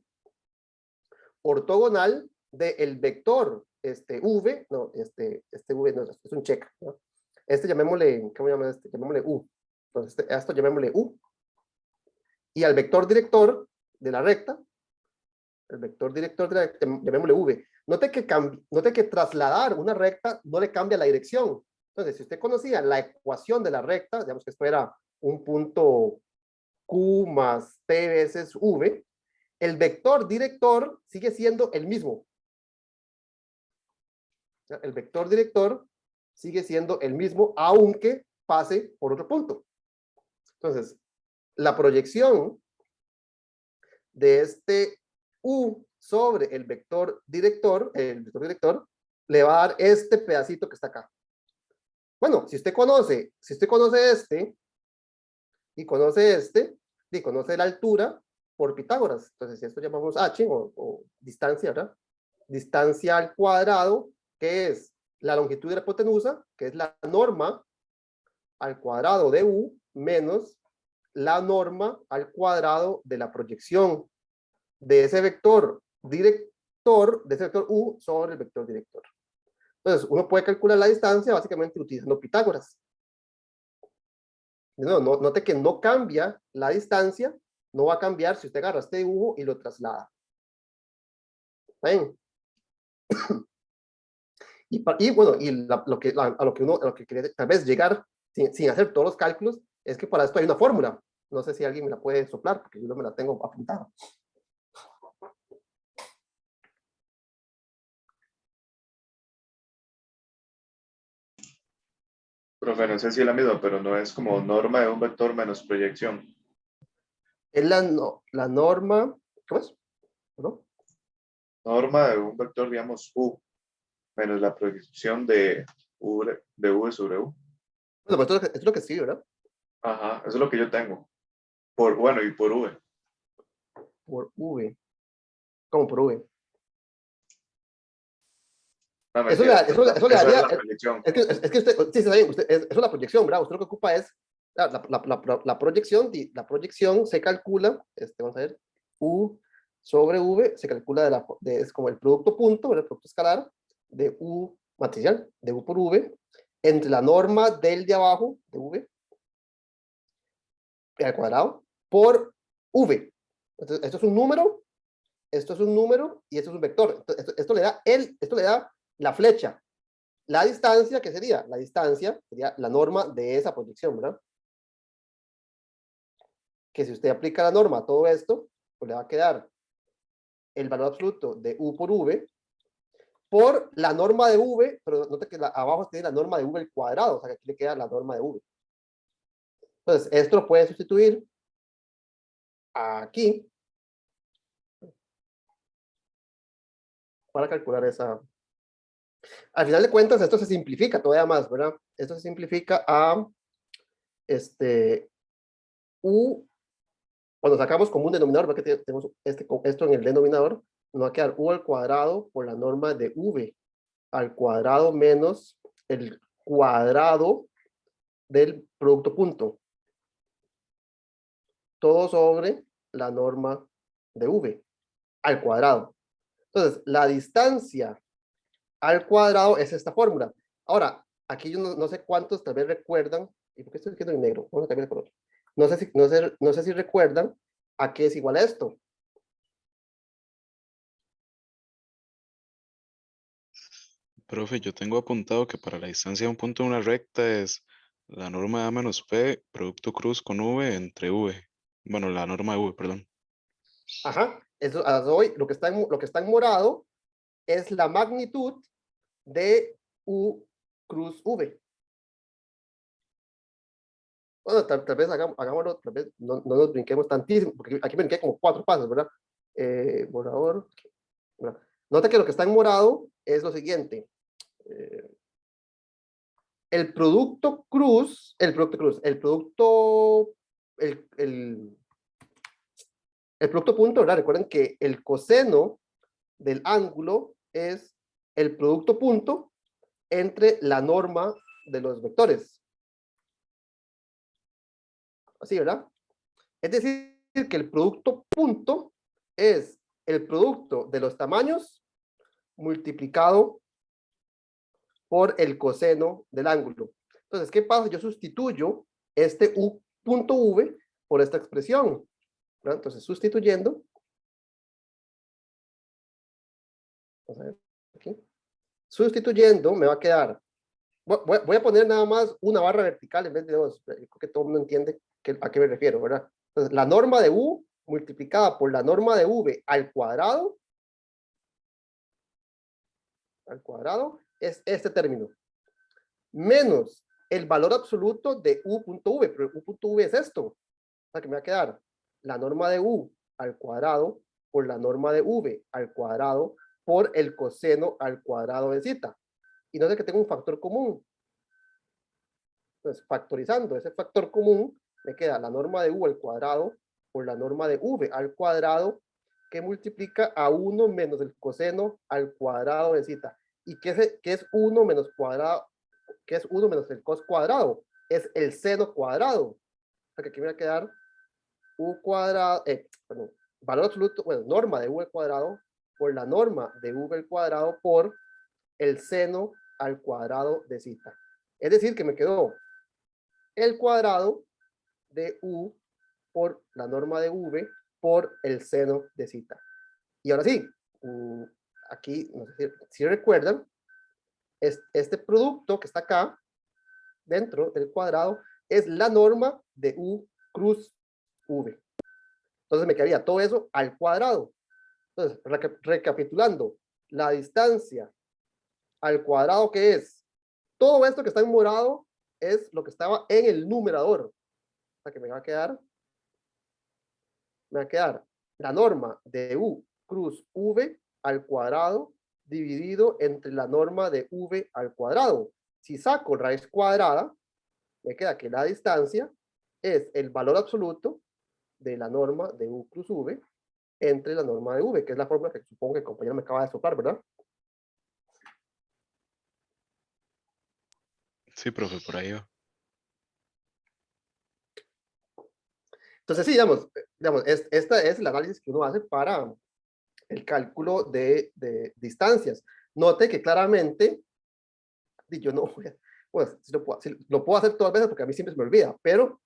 ortogonal del vector v, no, este v no, es un check, ¿no? Llamémosle, ¿cómo llama este? Llamémosle u. Entonces, esto llamémosle u. Y al vector director de la recta, llamémosle v. Note que trasladar una recta no le cambia la dirección. Entonces, si usted conocía la ecuación de la recta, digamos que esto era un punto Q más P veces V, el vector director sigue siendo el mismo. El vector director sigue siendo el mismo, aunque pase por otro punto. Entonces, la proyección de este U sobre el vector director le va a dar este pedacito que está acá. Bueno, si usted conoce este y conoce y conoce la altura por Pitágoras, entonces si esto llamamos h o distancia, ¿verdad? Distancia al cuadrado, que es la longitud de la hipotenusa, que es la norma al cuadrado de u menos la norma al cuadrado de la proyección de ese vector director, de ese vector u sobre el vector director. Entonces, uno puede calcular la distancia básicamente utilizando Pitágoras. Note que no cambia la distancia, no va a cambiar si usted agarra este dibujo y lo traslada. ¿Ven? Y bueno, a lo que quería tal vez llegar sin hacer todos los cálculos, es que para esto hay una fórmula. No sé si alguien me la puede soplar, porque yo no me la tengo apuntada. Profe, no sé si es la misma, pero no es como norma de un vector menos proyección. Es la norma, ¿cómo es? ¿No? Norma de un vector, digamos, u, menos la proyección de v sobre u. Bueno, pues esto es lo que escribe, ¿verdad? Ajá, eso es lo que yo tengo. Por, bueno, y por V. por V. ¿Cómo por V? No, Eso mentira, eso le eso es daría, la proyección. es que usted, sí, está bien, eso es la proyección, ¿verdad? Usted lo que ocupa es la proyección, la proyección se calcula, vamos a ver, U sobre V se calcula es como el producto punto, ¿verdad? El producto escalar de U matricial, de U por V, entre la norma del de abajo, de V, al cuadrado, por V. Entonces, esto es un número, esto es un número y esto es un vector. Entonces, esto le da la flecha. La distancia, ¿qué sería? La distancia sería la norma de esa proyección, ¿verdad? Que si usted aplica la norma a todo esto, pues le va a quedar el valor absoluto de U por V por la norma de V, pero note que abajo tiene la norma de V al cuadrado, o sea que aquí le queda la norma de V. Entonces, esto lo puede sustituir aquí para calcular esa. Al final de cuentas, esto se simplifica todavía más, ¿verdad? Esto se simplifica a U, cuando sacamos como un denominador, ¿verdad? Que tenemos esto en el denominador, nos va a quedar U al cuadrado por la norma de V al cuadrado menos el cuadrado del producto punto. Todo sobre la norma de V al cuadrado. Entonces, la distancia al cuadrado es esta fórmula. Ahora, aquí yo no sé cuántos tal vez recuerdan, ¿y por qué estoy escribiendo en negro? Vamos a cambiar de color. No sé si recuerdan a qué es igual a esto. Profe, yo tengo apuntado que para la distancia de un punto de una recta es la norma de A menos P, producto cruz con V entre V. Bueno, la norma de V, perdón. Ajá, eso hoy, lo que está en morado es la magnitud de U cruz V. Bueno, tal vez hagámoslo, tal vez no nos brinquemos tantísimo, porque aquí me brinqué como 4 pasos, ¿verdad? Borrador. ¿Verdad? Nota que lo que está en morado es lo siguiente. El producto cruz, el producto, el producto punto, ¿verdad? Recuerden que el coseno del ángulo es el producto punto entre la norma de los vectores. Así, ¿verdad? Es decir, que el producto punto es el producto de los tamaños multiplicado por el coseno del ángulo. Entonces, ¿qué pasa? Yo sustituyo este U punto V por esta expresión, ¿verdad? Entonces, sustituyendo, vamos a ver aquí, sustituyendo, me va a quedar, voy a poner nada más una barra vertical en vez de dos, creo que todo el mundo entiende a qué me refiero, ¿verdad? Entonces, la norma de U multiplicada por la norma de V al cuadrado es este término, menos el valor absoluto de U.V, pero U.V es esto, o sea que me va a quedar la norma de U al cuadrado por la norma de V al cuadrado por el coseno al cuadrado de zeta. Y no sé que tengo un factor común. Entonces, factorizando ese factor común, me queda la norma de U al cuadrado por la norma de V al cuadrado que multiplica a 1 menos el coseno al cuadrado de zeta. ¿Y qué es 1 menos cuadrado? ¿Qué es 1 menos el cos cuadrado? Es el seno cuadrado. O sea que aquí me va a quedar U cuadrado, perdón, valor absoluto, bueno, norma de V al cuadrado por la norma de V al cuadrado por el seno al cuadrado de zeta. Es decir, que me quedó el cuadrado de U por la norma de V por el seno de zeta. Y ahora sí, aquí, no sé si recuerdan, este producto que está acá, dentro del cuadrado, es la norma de U cruz V. Entonces me quedaría todo eso al cuadrado. Entonces, recapitulando, la distancia al cuadrado que es todo esto que está en morado es lo que estaba en el numerador. O sea que me va a quedar la norma de U cruz V al cuadrado dividido entre la norma de V al cuadrado. Si saco raíz cuadrada, me queda que la distancia es el valor absoluto de la norma de U plus V entre la norma de V, que es la fórmula que supongo que el compañero me acaba de soplar, ¿verdad? Sí, profe, por ahí va. Entonces, sí, digamos esta es el análisis que uno hace para el cálculo de distancias. Note que claramente, yo no voy a, pues, lo puedo hacer todas veces porque a mí siempre se me olvida, pero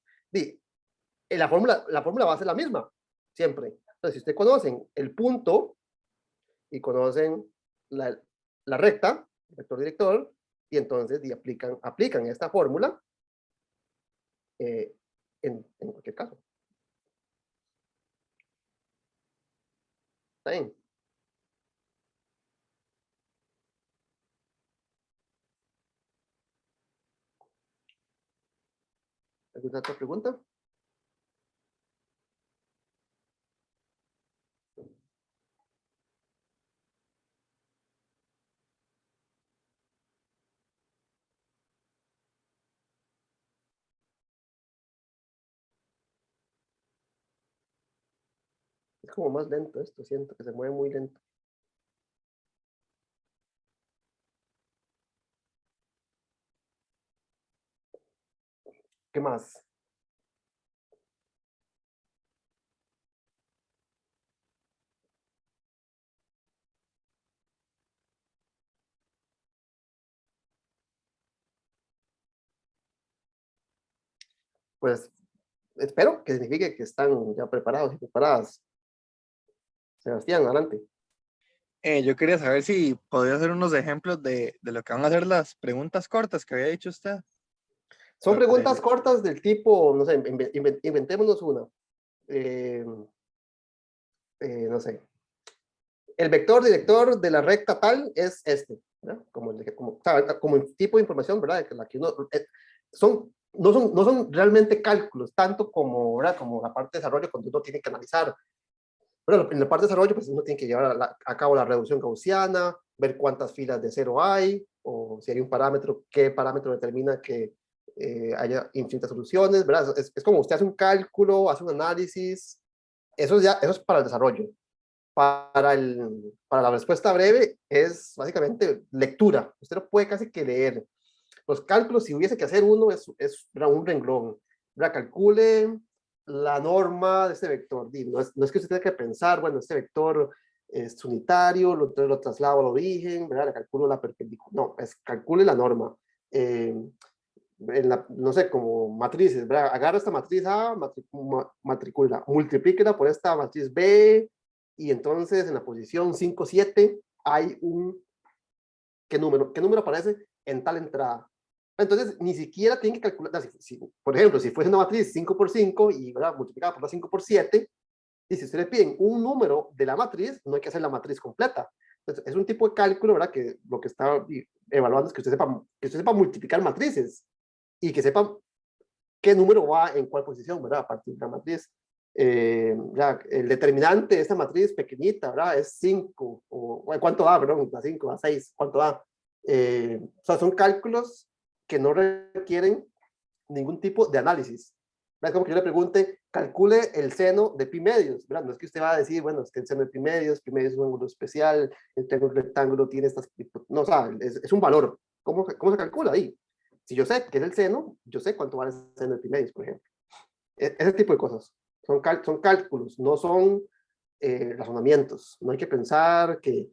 la fórmula va a ser la misma, siempre. Entonces, si ustedes conocen el punto y conocen la recta, el vector director, y entonces aplican esta fórmula en cualquier caso. ¿Está bien? ¿Alguna otra pregunta? Es como más lento esto, siento que se mueve muy lento. ¿Qué más? Pues espero que signifique que están ya preparados y preparadas. Sebastián, adelante. Yo quería saber si podría hacer unos ejemplos de lo que van a ser las preguntas cortas que había dicho usted. Son preguntas cortas del tipo, no sé, inventémonos una. No sé. El vector director de la recta tal es este, ¿verdad? Como el tipo de información, ¿verdad? La que uno, no son realmente cálculos, tanto como, ¿verdad? Como la parte de desarrollo cuando uno tiene que analizar. Bueno, en la parte de desarrollo, pues uno tiene que llevar a cabo la reducción gaussiana, ver cuántas filas de cero hay, o si hay un parámetro, qué parámetro determina que haya infinitas soluciones, ¿verdad? Es como usted hace un cálculo, hace un análisis, eso es para el desarrollo. Para la respuesta breve es básicamente lectura. Usted no puede casi que leer. Los cálculos, si hubiese que hacer uno, es un renglón. Calcule la norma de este vector. No es que usted tenga que pensar, bueno, este vector es unitario, lo traslado al origen, ¿verdad? Le calculo la perpendicular. No, calcule la norma. No sé, como matrices, ¿verdad? Agarra esta matriz A, matricula, multiplíquela por esta matriz B, y entonces en la posición 5, 7 hay ¿qué número aparece en tal entrada? Entonces, ni siquiera tienen que calcular, por ejemplo, si fuese una matriz 5 por 5 y, ¿verdad?, multiplicada por la 5 por 7, y si ustedes le piden un número de la matriz, no hay que hacer la matriz completa. Entonces, es un tipo de cálculo, ¿verdad?, que lo que está evaluando es que usted sepa multiplicar matrices y que sepa qué número va en cuál posición, ¿verdad?, a partir de la matriz. El determinante de esta matriz pequeñita, ¿verdad?, es 5, o ¿cuánto da? Perdón, da 5, da 6, ¿cuánto da? O sea, son cálculos que no requieren ningún tipo de análisis. Es como que yo le pregunte, calcule el seno de pi medios, ¿verdad? No es que usted va a decir, bueno, es que el seno de pi medios es un ángulo especial, el triángulo rectángulo tiene estas... No, o sea, es un valor. ¿Cómo se calcula ahí? Si yo sé que es el seno, yo sé cuánto vale el seno de pi medios, por ejemplo. Ese tipo de cosas. Son cálculos, no son razonamientos. No hay que pensar que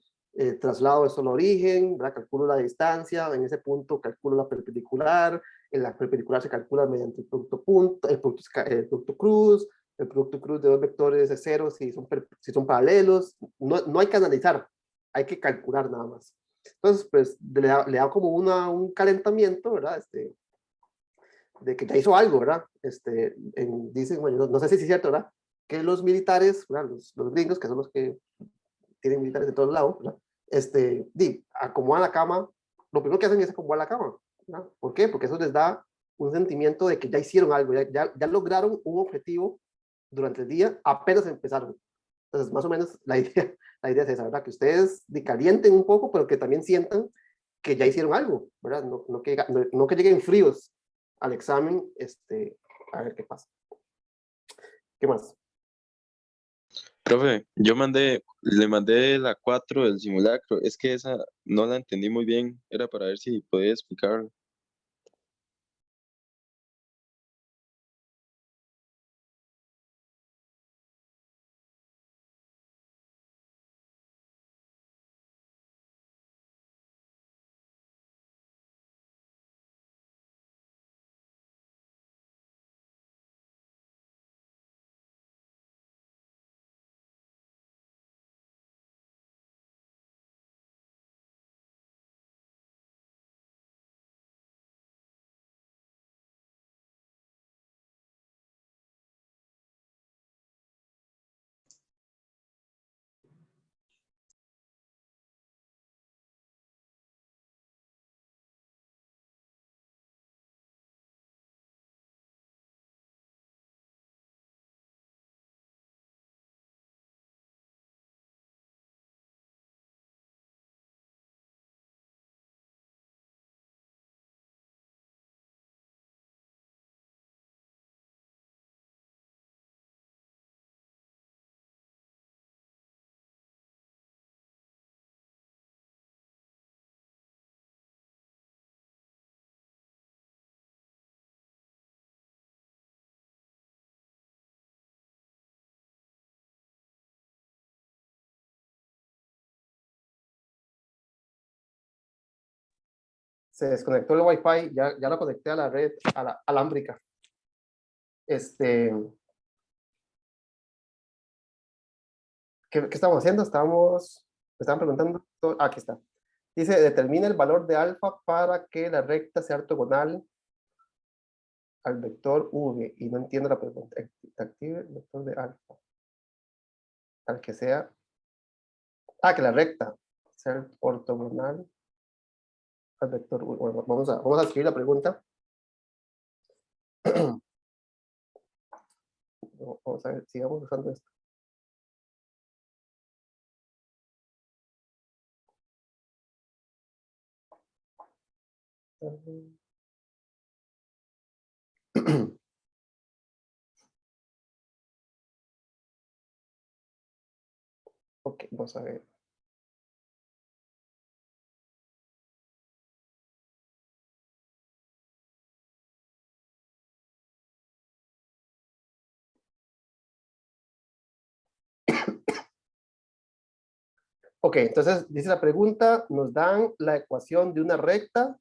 traslado es solo origen, ¿verdad? Calculo la distancia, en ese punto calculo la perpendicular, en la perpendicular se calcula mediante el producto punto, el producto cruz de dos vectores de cero si son paralelos. No hay que analizar, hay que calcular nada más. Entonces, pues le da como un calentamiento, ¿verdad? De que ya hizo algo, ¿verdad? Dicen, bueno, no sé si es cierto, ¿verdad? Que los militares, ¿verdad? Los gringos, que son los que tienen militares de todos lados, ¿verdad? Acomodan la cama, lo primero que hacen es acomodar la cama, ¿verdad? ¿Por qué? Porque eso les da un sentimiento de que ya hicieron algo, ya lograron un objetivo durante el día, apenas empezaron. Entonces, más o menos, la idea es esa, ¿verdad? Que ustedes calienten un poco, pero que también sientan que ya hicieron algo, ¿verdad? No que lleguen fríos al examen a ver qué pasa. ¿Qué más? Profe, le mandé la 4 del simulacro. Es que esa no la entendí muy bien. Era para ver si podía explicar. Se desconectó el Wi-Fi, ya lo conecté a la red alámbrica. ¿Qué estamos haciendo? Me estaban preguntando, aquí está. Dice, determina el valor de alfa para que la recta sea ortogonal al vector v. Y no entiendo la pregunta. Active el vector de alfa. Al que sea. Que la recta sea ortogonal al vector v. Bueno, vamos a escribir la pregunta. Vamos a ver, sigamos usando esto. Ok, vamos a ver. Ok, entonces dice la pregunta, nos dan la ecuación de una recta.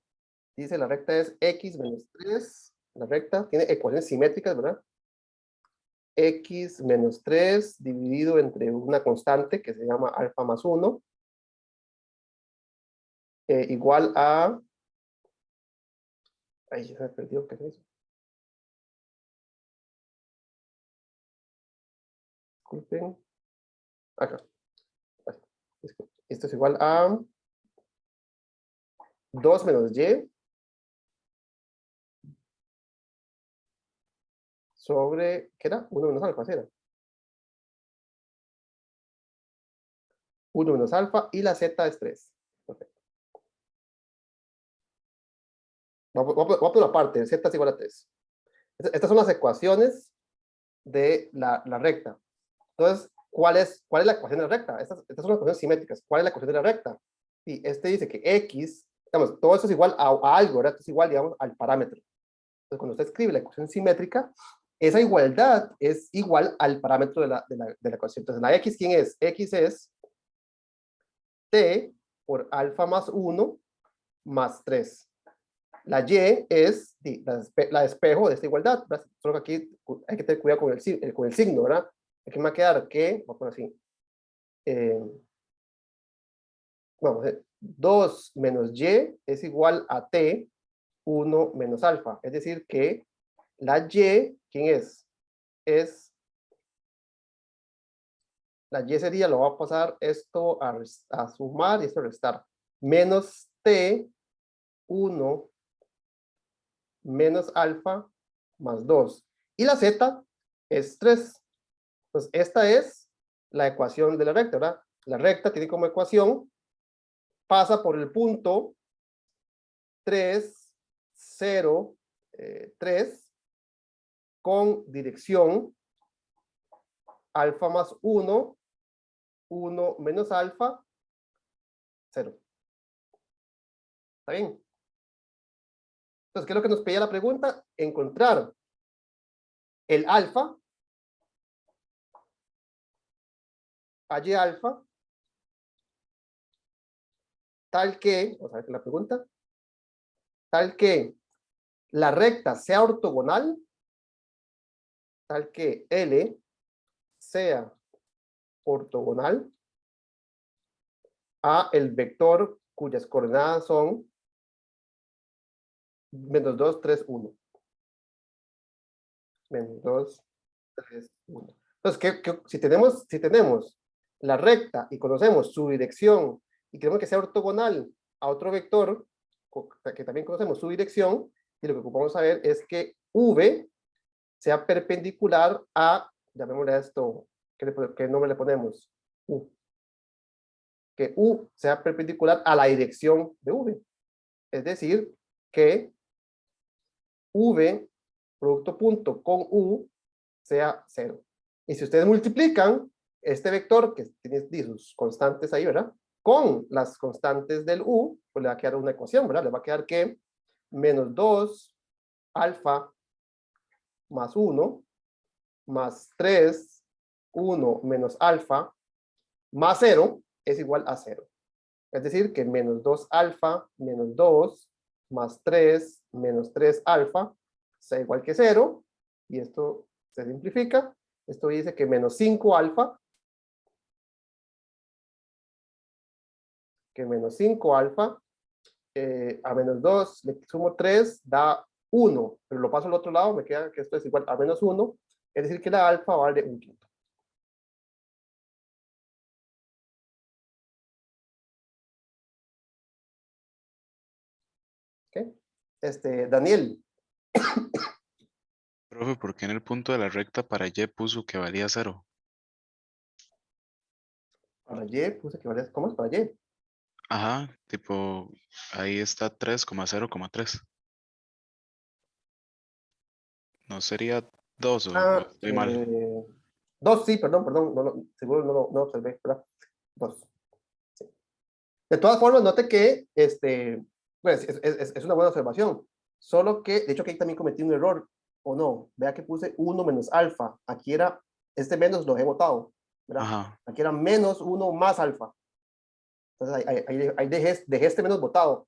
Dice la recta es x menos 3. La recta tiene ecuaciones simétricas, ¿verdad? X menos 3 dividido entre una constante que se llama alfa más 1. Igual a... Ay, ya se me perdió, ¿qué es eso? Disculpen. Acá. Esto es igual a 2 menos y sobre, ¿qué era? 1 menos alfa, ¿sí era? 1 menos alfa y la z es 3. Perfecto. Vamos por una parte, z es igual a 3. Estas son las ecuaciones de la recta. Entonces, ¿cuál es la ecuación de la recta? Estas son las ecuaciones simétricas. ¿Cuál es la ecuación de la recta? Y dice que x, digamos, todo eso es igual a algo, ¿verdad? Esto es igual, digamos, al parámetro. Entonces, cuando usted escribe la ecuación simétrica, esa igualdad es igual al parámetro de la ecuación. Entonces, la x, ¿quién es? X es t por alfa más 1 más 3. La y es la espejo de esta igualdad, ¿verdad? Solo que aquí hay que tener cuidado con el signo, ¿verdad? Aquí me va a quedar que, voy a poner así, vamos a ver, 2 menos y es igual a t, 1 menos alfa. Es decir que la y, ¿quién es? La y sería, lo va a pasar esto a sumar y esto a restar. Menos t, 1 menos alfa más 2. Y la z es 3. Entonces, esta es la ecuación de la recta, ¿verdad? La recta tiene como ecuación, pasa por el punto 3, 0, 3, con dirección alfa más 1, 1 menos alfa, 0. ¿Está bien? Entonces, ¿qué es lo que nos pedía la pregunta? Encontrar el alfa, y alfa, tal que, vamos a ver la pregunta, tal que la recta sea ortogonal, tal que L sea ortogonal a el vector cuyas coordenadas son menos 2, 3, 1. Menos 2, 3, 1. Entonces, si tenemos la recta y conocemos su dirección y queremos que sea ortogonal a otro vector que también conocemos su dirección, y lo que ocupamos saber es que V sea perpendicular a, llamémosle a esto, ¿qué nombre le ponemos? U. Que U sea perpendicular a la dirección de V. Es decir, que V, producto punto con U, sea 0. Y si ustedes multiplican este vector, que tiene sus constantes ahí, ¿verdad? Con las constantes del U, pues le va a quedar una ecuación, ¿verdad? Le va a quedar que menos 2 alfa más 1 más 3, 1 menos alfa más 0 es igual a 0. Es decir, que menos 2 alfa menos 2 más 3 menos 3 alfa sea igual que 0. Y esto se simplifica. Esto dice que menos 5 alfa, a menos 2 le sumo 3 da 1, pero lo paso al otro lado, me queda que esto es igual a menos 1, es decir que la alfa vale 1/5. ¿Ok? Daniel. Profe, ¿por qué en el punto de la recta para Y puso que valía 0? Para Y puse que vale, ¿cómo es para Y? Ajá, tipo, ahí está 3,0,3. ¿No sería 2 o estoy mal? 2, sí, perdón, seguro no observé, ¿verdad? 2. Sí. De todas formas, note que pues, es una buena observación, solo que, de hecho, aquí también cometí un error, o no, vea que puse 1 menos alfa, aquí era, este menos lo he botado, ¿verdad? Ajá, Aquí era menos 1 más alfa, entonces ahí dejé este menos botado.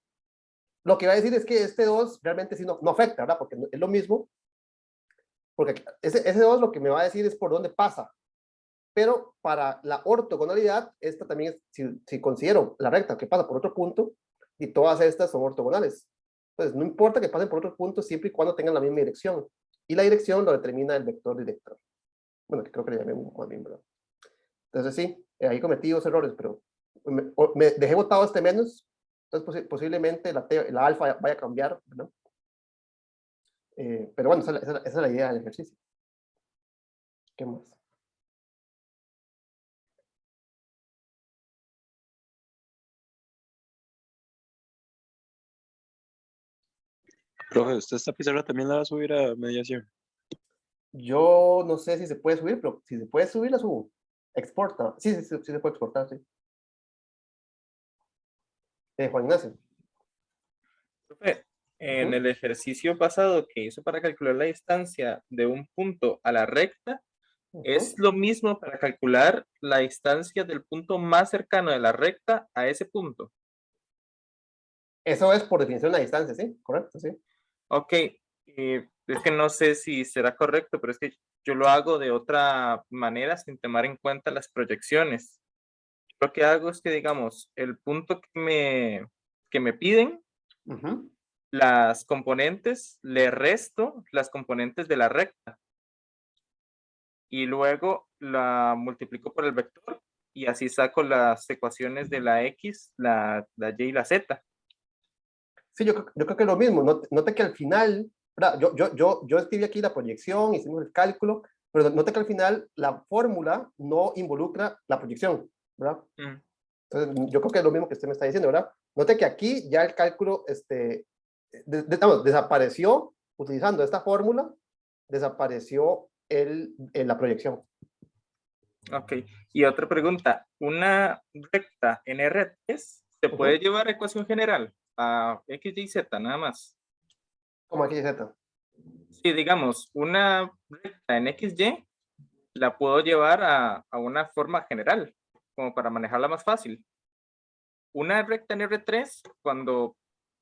Lo que va a decir es que este 2 realmente sí no afecta, ¿verdad? Porque es lo mismo, porque ese 2 lo que me va a decir es por dónde pasa. Pero para la ortogonalidad, esta también es, si considero la recta que pasa por otro punto, y todas estas son ortogonales. Entonces, no importa que pasen por otros puntos siempre y cuando tengan la misma dirección. Y la dirección lo determina el vector director. Bueno, que creo que le llamé más bien, ¿verdad? Entonces, sí, ahí cometí dos errores, pero me dejé botado este menos. Entonces, posiblemente la alfa vaya a cambiar, ¿verdad? Pero bueno, esa es la idea del ejercicio. ¿Qué más? Profe, ¿usted esta pizarra también la va a subir a mediación? Yo no sé si se puede subir, pero si se puede subir, la subo. Exporta. Sí se puede exportar, sí. Juan Ignacio. Profe, en Ujú. el ejercicio pasado que hizo para calcular la distancia de un punto a la recta, es lo mismo para calcular la distancia del punto más cercano de la recta a ese punto. Eso es por definición la distancia, ¿sí? Correcto, sí. Ok, es que no sé si será correcto, pero es que yo lo hago de otra manera sin tomar en cuenta las proyecciones. Lo que hago es que, digamos, el punto que me piden, Ujú. las componentes, le resto las componentes de la recta y luego la multiplico por el vector y así saco las ecuaciones de la X, la Y y la Z. Sí, yo creo que es lo mismo. Note que al final, ¿verdad? Yo escribí aquí la proyección, hicimos el cálculo, pero note que al final la fórmula no involucra la proyección, ¿verdad? Mm. Entonces, yo creo que es lo mismo que usted me está diciendo, ¿verdad? Note que aquí ya el cálculo vamos, desapareció utilizando esta fórmula desapareció la proyección. Ok. Y otra pregunta. ¿Una recta en R3 se puede llevar a ecuación general a X, Y, Z nada más? Como aquí Z. Sí, digamos, una recta en XY la puedo llevar a una forma general, como para manejarla más fácil. Una recta en R3, cuando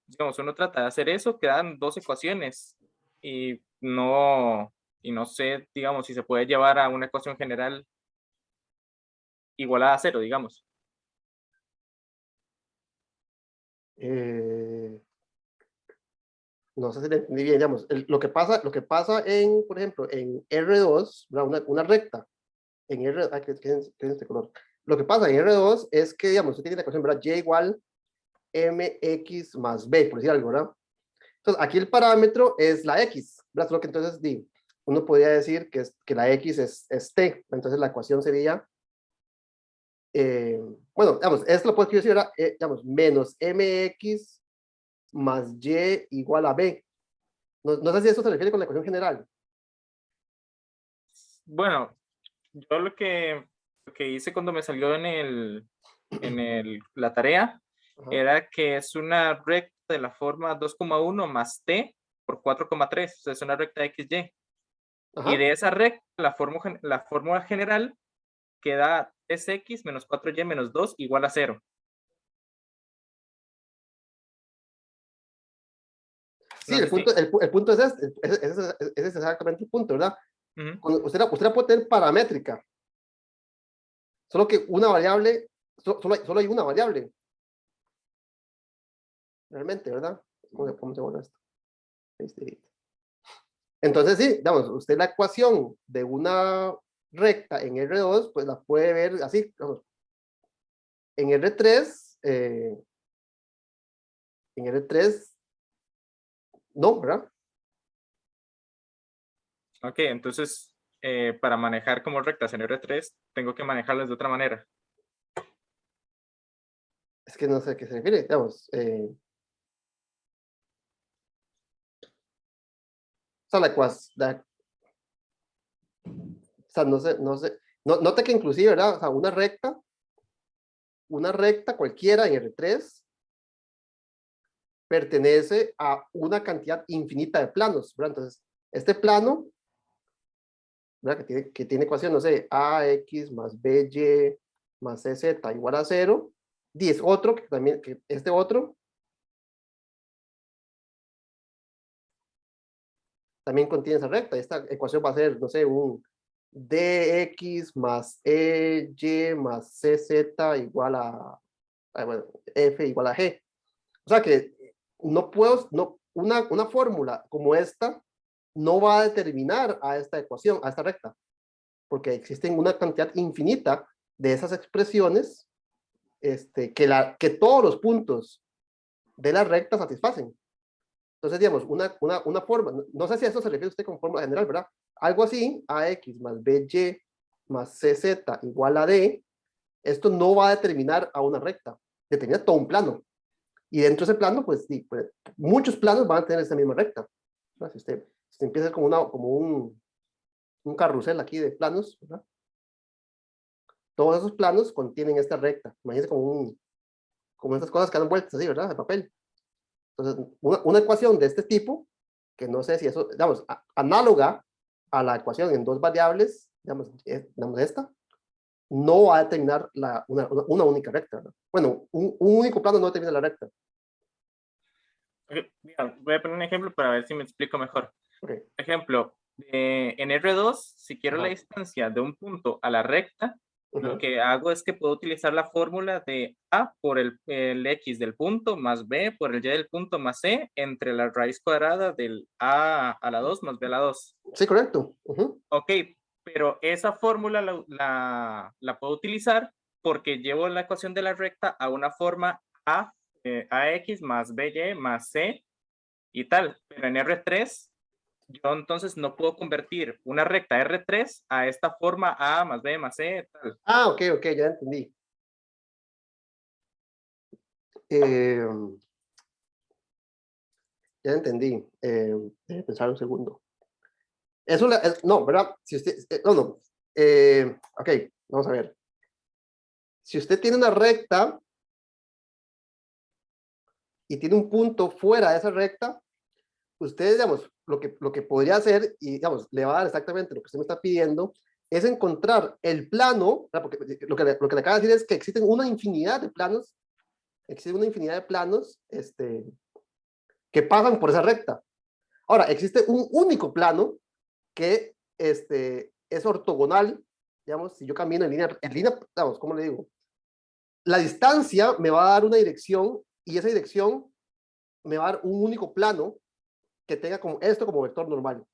digamos, uno trata de hacer eso, quedan dos ecuaciones y no sé, digamos, si se puede llevar a una ecuación general igualada a cero, digamos. No sé si le entendí bien, digamos, lo que pasa en, por ejemplo, en R2, una recta, en R, ¿qué es este color? Lo que pasa en R2 es que, digamos, usted tiene la ecuación, ¿verdad? Y igual mx más b, por decir algo, ¿verdad? Entonces, aquí el parámetro es la x, ¿verdad? Solo que entonces, uno podría decir que la x es t, entonces la ecuación sería, bueno, digamos, esto lo puedo escribir así, ¿verdad? Digamos, menos mx más y igual a b. No sé si eso se refiere con la ecuación general. Bueno, yo lo que hice cuando me salió la tarea Ajá. era que es una recta de la forma 2,1 más t por 4,3, o sea, es una recta XY. Ajá. Y de esa recta, la fórmula general queda 3x menos 4y menos 2 igual a 0. Sí, No el sé si. punto, el punto es este, ese es exactamente el punto, ¿verdad? Ujú. Cuando usted la puede tener paramétrica, solo que una variable, solo hay una variable, realmente, ¿verdad? ¿Cómo se llama esto? Entonces, sí, digamos, usted la ecuación de una recta en R2, pues la puede ver así, digamos, en R3, en R3, no, ¿verdad? Ok, entonces para manejar como rectas en R3 tengo que manejarlas de otra manera. Es que no sé a qué se refiere, digamos. O sea, o sea, no sé, nota que inclusive, ¿verdad? O sea, una recta cualquiera en R3 pertenece a una cantidad infinita de planos, ¿verdad? Entonces, este plano, ¿verdad? Que tiene ecuación, no sé, ax más by más cz igual a 0, y es otro, que este otro, también contiene esa recta. Esta ecuación va a ser, no sé, un dx más ey más cz igual bueno, f igual a g. O sea que una fórmula como esta no va a determinar a esta ecuación, a esta recta, porque existen una cantidad infinita de esas expresiones que todos los puntos de la recta satisfacen. Entonces, digamos, una forma, no sé si a eso se refiere usted como forma general, ¿verdad? Algo así, ax más by más cz igual a d, esto no va a determinar a una recta, determina todo un plano. Y dentro de ese plano, pues, sí, pues muchos planos van a tener esa misma recta. ¿No? Si usted empieza como un carrusel aquí de planos, ¿verdad? Todos esos planos contienen esta recta. Imagínense como estas cosas que dan vueltas así, ¿verdad? De papel. Entonces, una ecuación de este tipo, que no sé si eso, digamos, análoga a la ecuación en dos variables, digamos esta, no va a determinar una única recta, ¿verdad? Bueno, un único plano no determina la recta. Mira, voy a poner un ejemplo para ver si me explico mejor. Okay. Ejemplo, en R2, si quiero la distancia de un punto a la recta, lo que hago es que puedo utilizar la fórmula de A por el X del punto más B por el Y del punto más C entre la raíz cuadrada del A a la 2 más B a la 2. Sí, correcto. Ok, pero esa fórmula la puedo utilizar porque llevo la ecuación de la recta a una forma AX más BY más C y tal. Pero en R3, yo entonces no puedo convertir una recta R3 a esta forma A más B más C, tal. Ok, ya entendí. Ya entendí. Déjame pensar un segundo. Eso no, ¿verdad? Si usted, no. Ok, vamos a ver. Si usted tiene una recta y tiene un punto fuera de esa recta, usted, digamos, lo que podría hacer, y digamos, le va a dar exactamente lo que usted me está pidiendo, es encontrar el plano, ¿verdad? Porque lo que le acaba de decir es que existen una infinidad de planos, que pasan por esa recta. Ahora, existe un único plano que es ortogonal, digamos, si yo camino en línea, digamos, ¿cómo le digo? La distancia me va a dar una dirección y esa dirección me va a dar un único plano que tenga como esto como vector normal,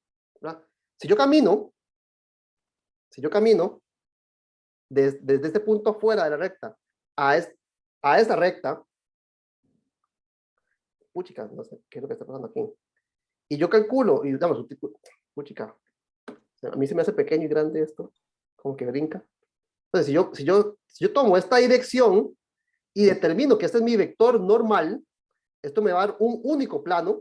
¿verdad? Si yo camino desde este punto fuera de la recta a esta recta, puchica, no sé qué es lo que está pasando aquí, y yo calculo, y digamos, puchica, a mí se me hace pequeño y grande esto, como que brinca. Entonces, si yo tomo esta dirección y determino que este es mi vector normal, esto me va a dar un único plano.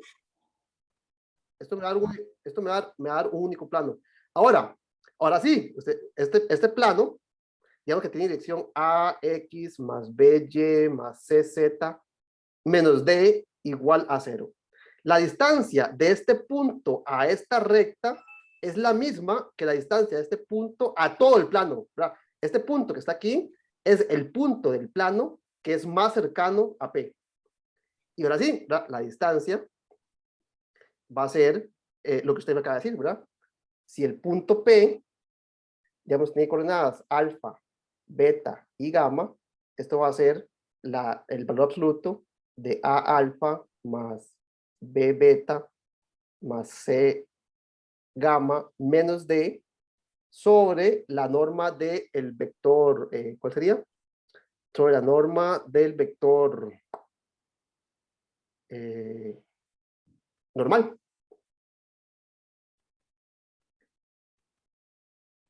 Esto me va a dar un único plano. Ahora sí, este plano, digamos que tiene dirección AX más BY más CZ menos D igual a 0. La distancia de este punto a esta recta es la misma que la distancia de este punto a todo el plano, ¿verdad? Este punto que está aquí es el punto del plano que es más cercano a P. Y ahora sí, ¿verdad? La distancia va a ser lo que usted me acaba de decir, ¿verdad? Si el punto P, digamos, tiene coordenadas alfa, beta y gamma, esto va a ser el valor absoluto de A alfa más B beta más C gamma menos D sobre la norma del vector, ¿cuál sería? Sobre la norma del vector normal.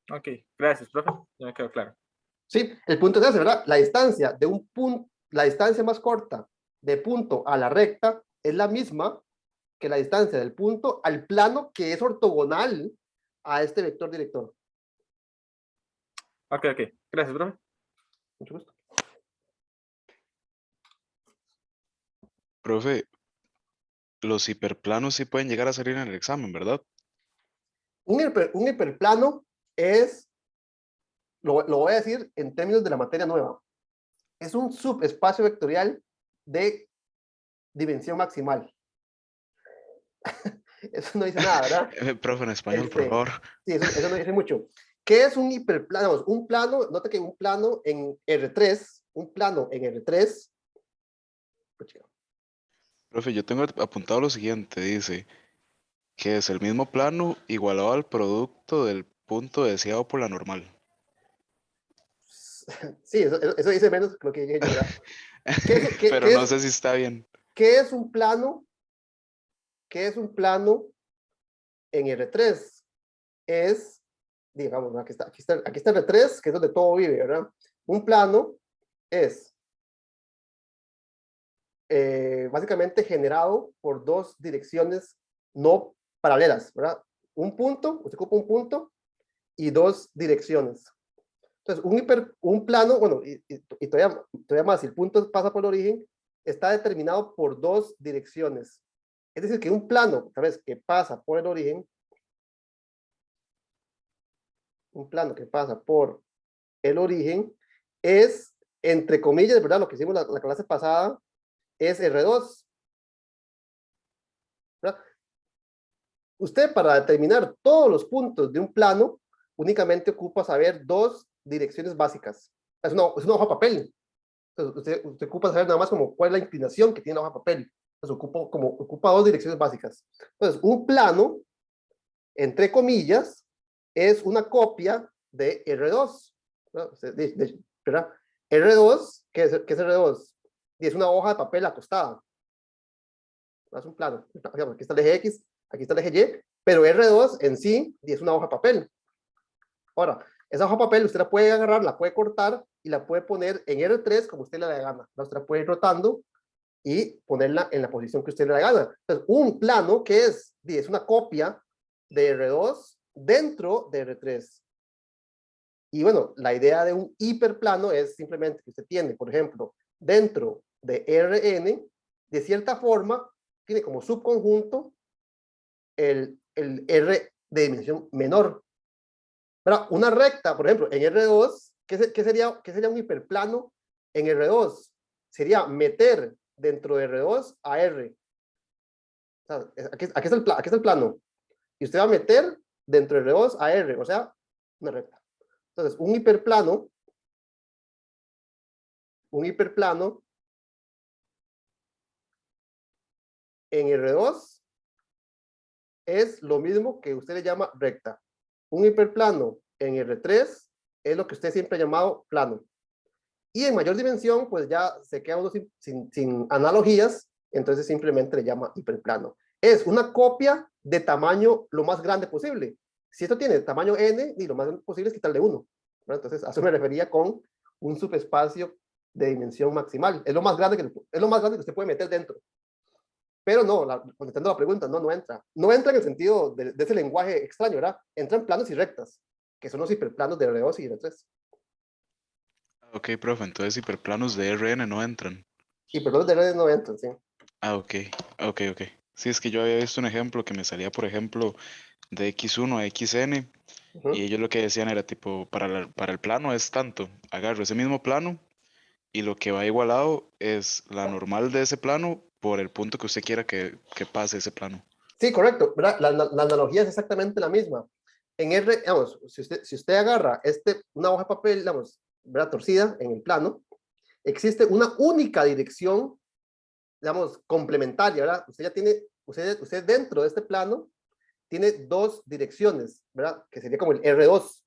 Ok, gracias, profe. Ya me quedó claro. Sí, el punto es ese, ¿verdad? La distancia de un punto, la distancia más corta de punto a la recta es la misma que la distancia del punto al plano que es ortogonal a este vector director. Ok. Gracias, profe. Mucho gusto. Profe, los hiperplanos sí pueden llegar a salir en el examen, ¿verdad? Un hiperplano es, lo voy a decir en términos de la materia nueva, es un subespacio vectorial de dimensión maximal. Eso no dice nada, ¿verdad? Profe, en español, por favor. Sí, eso no dice mucho. ¿Qué es un hiperplano? Un plano, note que un plano en R3, Profe, yo tengo apuntado lo siguiente, dice que es el mismo plano igualado al producto del punto deseado por la normal. sí, eso dice menos que lo que dije yo, ¿verdad? Pero no sé si está bien. ¿Qué es un plano? ¿Qué es un plano en R3? Es, digamos, aquí está R3, que es donde todo vive, ¿verdad? Un plano es básicamente generado por dos direcciones no paralelas, ¿verdad? Un punto, usted ocupa un punto y dos direcciones. Entonces, un plano, bueno, y todavía más, si el punto pasa por el origen, está determinado por dos direcciones. Es decir, que un plano, tal vez, que pasa por el origen, es, entre comillas, ¿verdad? Lo que hicimos la clase pasada, es R2. ¿Verdad? Usted, para determinar todos los puntos de un plano, únicamente ocupa saber dos direcciones básicas. Es una hoja de papel. Entonces, usted ocupa saber nada más como cuál es la inclinación que tiene la hoja de papel. Entonces, ocupa dos direcciones básicas. Entonces, un plano, entre comillas, es una copia de R2. ¿No? ¿Verdad? R2, ¿qué es R2? Y es una hoja de papel acostada. Es un plano. Aquí está el eje X, aquí está el eje Y, pero R2 en sí es una hoja de papel. Ahora, esa hoja de papel usted la puede agarrar, la puede cortar y la puede poner en R3 como usted le dé gana. Usted la puede ir rotando y ponerla en la posición que usted le dé gana. Entonces, un plano que es una copia de R2 dentro de R3. Y bueno, la idea de un hiperplano es simplemente que usted tiene, por ejemplo, dentro de Rn, de cierta forma, tiene como subconjunto el R de dimensión menor. Pero una recta, por ejemplo, en R2, ¿qué sería un hiperplano en R2? Sería meter dentro de R2 a R. O sea, aquí está el plano. Y usted va a meter dentro de R2 a R, o sea, una recta. Entonces, un hiperplano en R2 es lo mismo que usted le llama recta. Un hiperplano en R3 es lo que usted siempre ha llamado plano. Y en mayor dimensión, pues ya se queda uno sin analogías, entonces simplemente le llama hiperplano. Es una copia de tamaño lo más grande posible. Si esto tiene tamaño n, y lo más grande posible es quitarle 1. Entonces, a eso me refería con un subespacio de dimensión maximal. Es lo más grande que usted puede meter dentro. Pero no, contestando la pregunta, no entra. No entra en el sentido de ese lenguaje extraño, ¿verdad? Entra en planos y rectas, que son los hiperplanos de R2 y R3. Ok, profe, entonces hiperplanos de Rn no entran. Hiperplanos de R2 no entran, sí. Ok. Sí, es que yo había visto un ejemplo que me salía, por ejemplo, de x1 a xn, y ellos lo que decían era tipo, para el plano es tanto, agarro ese mismo plano y lo que va igualado es la normal de ese plano por el punto que usted quiera que pase ese plano. Sí, correcto, ¿verdad? La analogía es exactamente la misma. En R, digamos, si usted agarra una hoja de papel, digamos, ¿verdad? Torcida en el plano, existe una única dirección, digamos, complementaria, ¿verdad? Usted ya tiene, usted dentro de este plano tiene dos direcciones, ¿verdad? Que sería como el R2.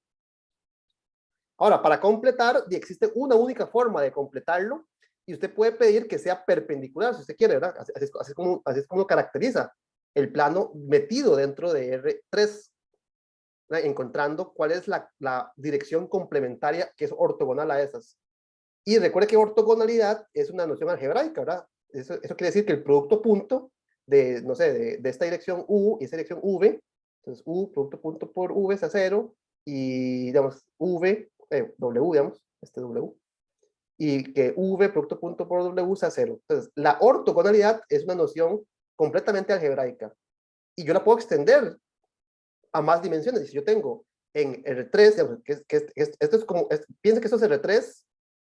Ahora, para completar, existe una única forma de completarlo y usted puede pedir que sea perpendicular, si usted quiere, ¿verdad? Así es como caracteriza el plano metido dentro de R3, ¿verdad? Encontrando cuál es la dirección complementaria que es ortogonal a esas. Y recuerde que ortogonalidad es una noción algebraica, ¿verdad? Eso quiere decir que el producto punto de, no sé, de esta dirección U y esta dirección V, entonces U, producto punto por V es a 0, y digamos V, W, digamos, W, y que V, producto punto por W es a 0. Entonces, la ortogonalidad es una noción completamente algebraica, y yo la puedo extender a más dimensiones. Si yo tengo en R3, digamos, esto es como, piensa que esto es R3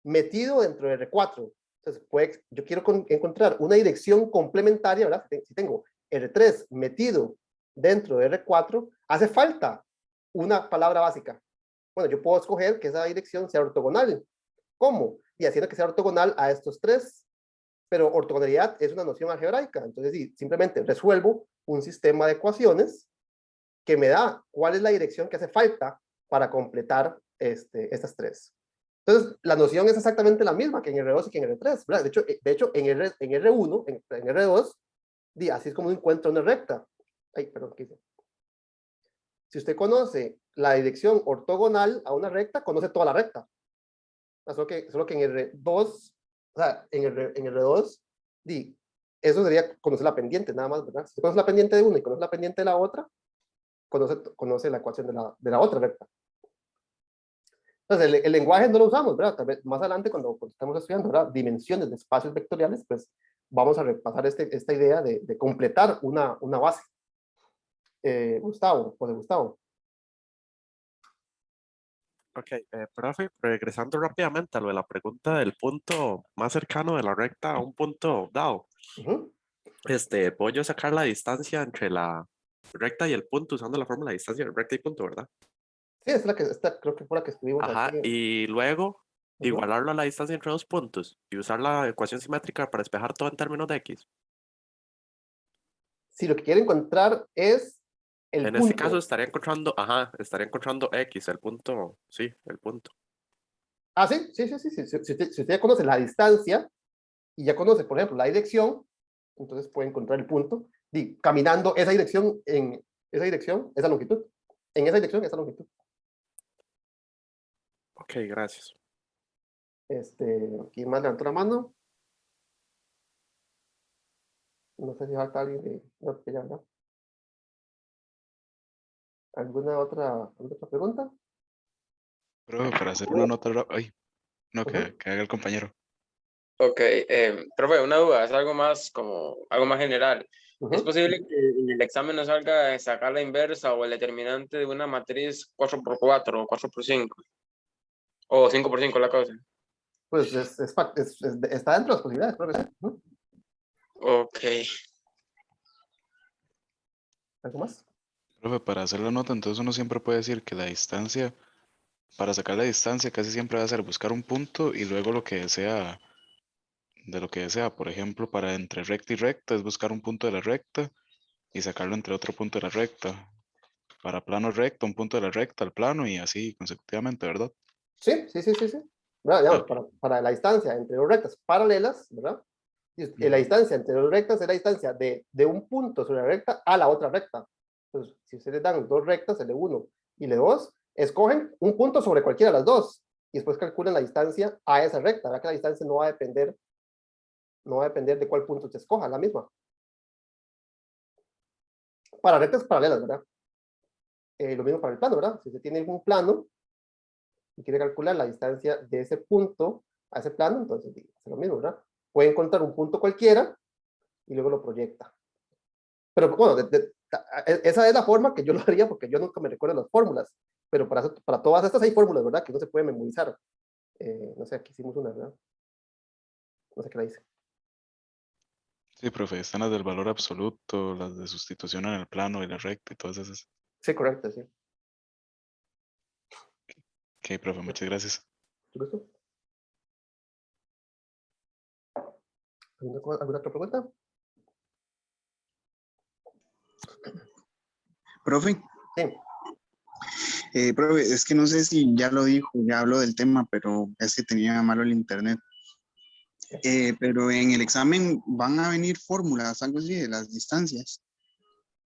metido dentro de R4. Entonces, yo quiero encontrar una dirección complementaria, ¿verdad? Si tengo R3 metido dentro de R4, hace falta una palabra básica. Bueno, yo puedo escoger que esa dirección sea ortogonal. ¿Cómo? Y haciendo que sea ortogonal a estos tres. Pero ortogonalidad es una noción algebraica. Entonces, sí, simplemente resuelvo un sistema de ecuaciones que me da cuál es la dirección que hace falta para completar estas tres. Entonces, la noción es exactamente la misma que en R2 y que en R3, ¿verdad? De hecho en R1, en R2, así es como encuentra una recta. Ay, perdón, ¿qué hice? Si usted conoce la dirección ortogonal a una recta, conoce toda la recta. Solo que en R2, o sea, en R2, eso sería conocer la pendiente, nada más, ¿verdad? Si usted conoce la pendiente de una y conoce la pendiente de la otra, conoce la ecuación de la otra recta. Entonces, el lenguaje no lo usamos, ¿verdad? Tal vez más adelante, cuando estamos estudiando, ¿verdad? Dimensiones de espacios vectoriales, pues vamos a repasar esta idea de completar una base. Gustavo, José Gustavo. Ok, profe, regresando rápidamente a lo de la pregunta del punto más cercano de la recta a un punto dado. Uh-huh. Puedo yo sacar la distancia entre la recta y el punto usando la fórmula de distancia entre recta y punto, ¿verdad? Sí, esta creo que fue la que estuvimos Ajá, aquí. y luego Uh-huh. igualarlo a la distancia entre dos puntos y usar la ecuación simétrica para despejar todo en términos de x. Si lo que quiere encontrar es el En punto. este caso estaría encontrando x, el punto, sí, el punto. Ah, sí. Si usted ya conoce la distancia y ya conoce, por ejemplo, la dirección, entonces puede encontrar el punto caminando esa dirección, esa longitud. En esa dirección, esa longitud. Ok, gracias. ¿Quién más levantó la mano? No sé si falta alguien de... No, que ya, ¿no? ¿Alguna otra pregunta? Profe, para hacer una nota, ay, no, Ujú. que haga el compañero. Ok, profe, una duda, es algo más como algo más general. ¿Es Ujú. posible que en el examen nos salga sacar la inversa o el determinante de una matriz 4x4 o 4x5 o 5x5 la cosa? Pues está dentro de las posibilidades, creo que sí. Ujú. Ok, ¿Algo más? Profe, para hacer la nota, entonces uno siempre puede decir que la distancia, para sacar la distancia casi siempre va a ser buscar un punto y luego lo que desea, de lo que desea. Por ejemplo, para entre recta y recta es buscar un punto de la recta y sacarlo entre otro punto de la recta. Para plano recto, un punto de la recta al plano y así consecutivamente, ¿verdad? Sí. ¿Verdad? Digamos, Ok. para la distancia entre dos rectas paralelas, ¿verdad? La distancia entre dos rectas es la distancia de un punto sobre la recta a la otra recta. Entonces, si ustedes dan dos rectas, L1 y L2, escogen un punto sobre cualquiera de las dos y después calculan la distancia a esa recta. ¿Verdad que la distancia no va a depender de cuál punto se escoja, la misma? Para rectas paralelas, ¿verdad? Lo mismo para el plano, ¿verdad? Si se tiene un plano y quiere calcular la distancia de ese punto a ese plano, entonces es lo mismo, ¿verdad? Puede encontrar un punto cualquiera y luego lo proyecta. Pero bueno, esa es la forma que yo lo haría porque yo nunca me recuerdo las fórmulas, pero para todas estas hay fórmulas, ¿verdad? Que no se puede memorizar. No sé, aquí hicimos una, ¿verdad? No sé qué la hice. Sí, profe, están las del valor absoluto, las de sustitución en el plano y la recta y todas esas. Sí, correcto, sí. Ok, profe, muchas gracias. ¿Gusto? ¿Alguna otra pregunta? Profe, Sí. profe, es que no sé si ya lo dijo, ya habló del tema, pero es que tenía malo el internet. Pero en el examen van a venir fórmulas, algo así, de las distancias.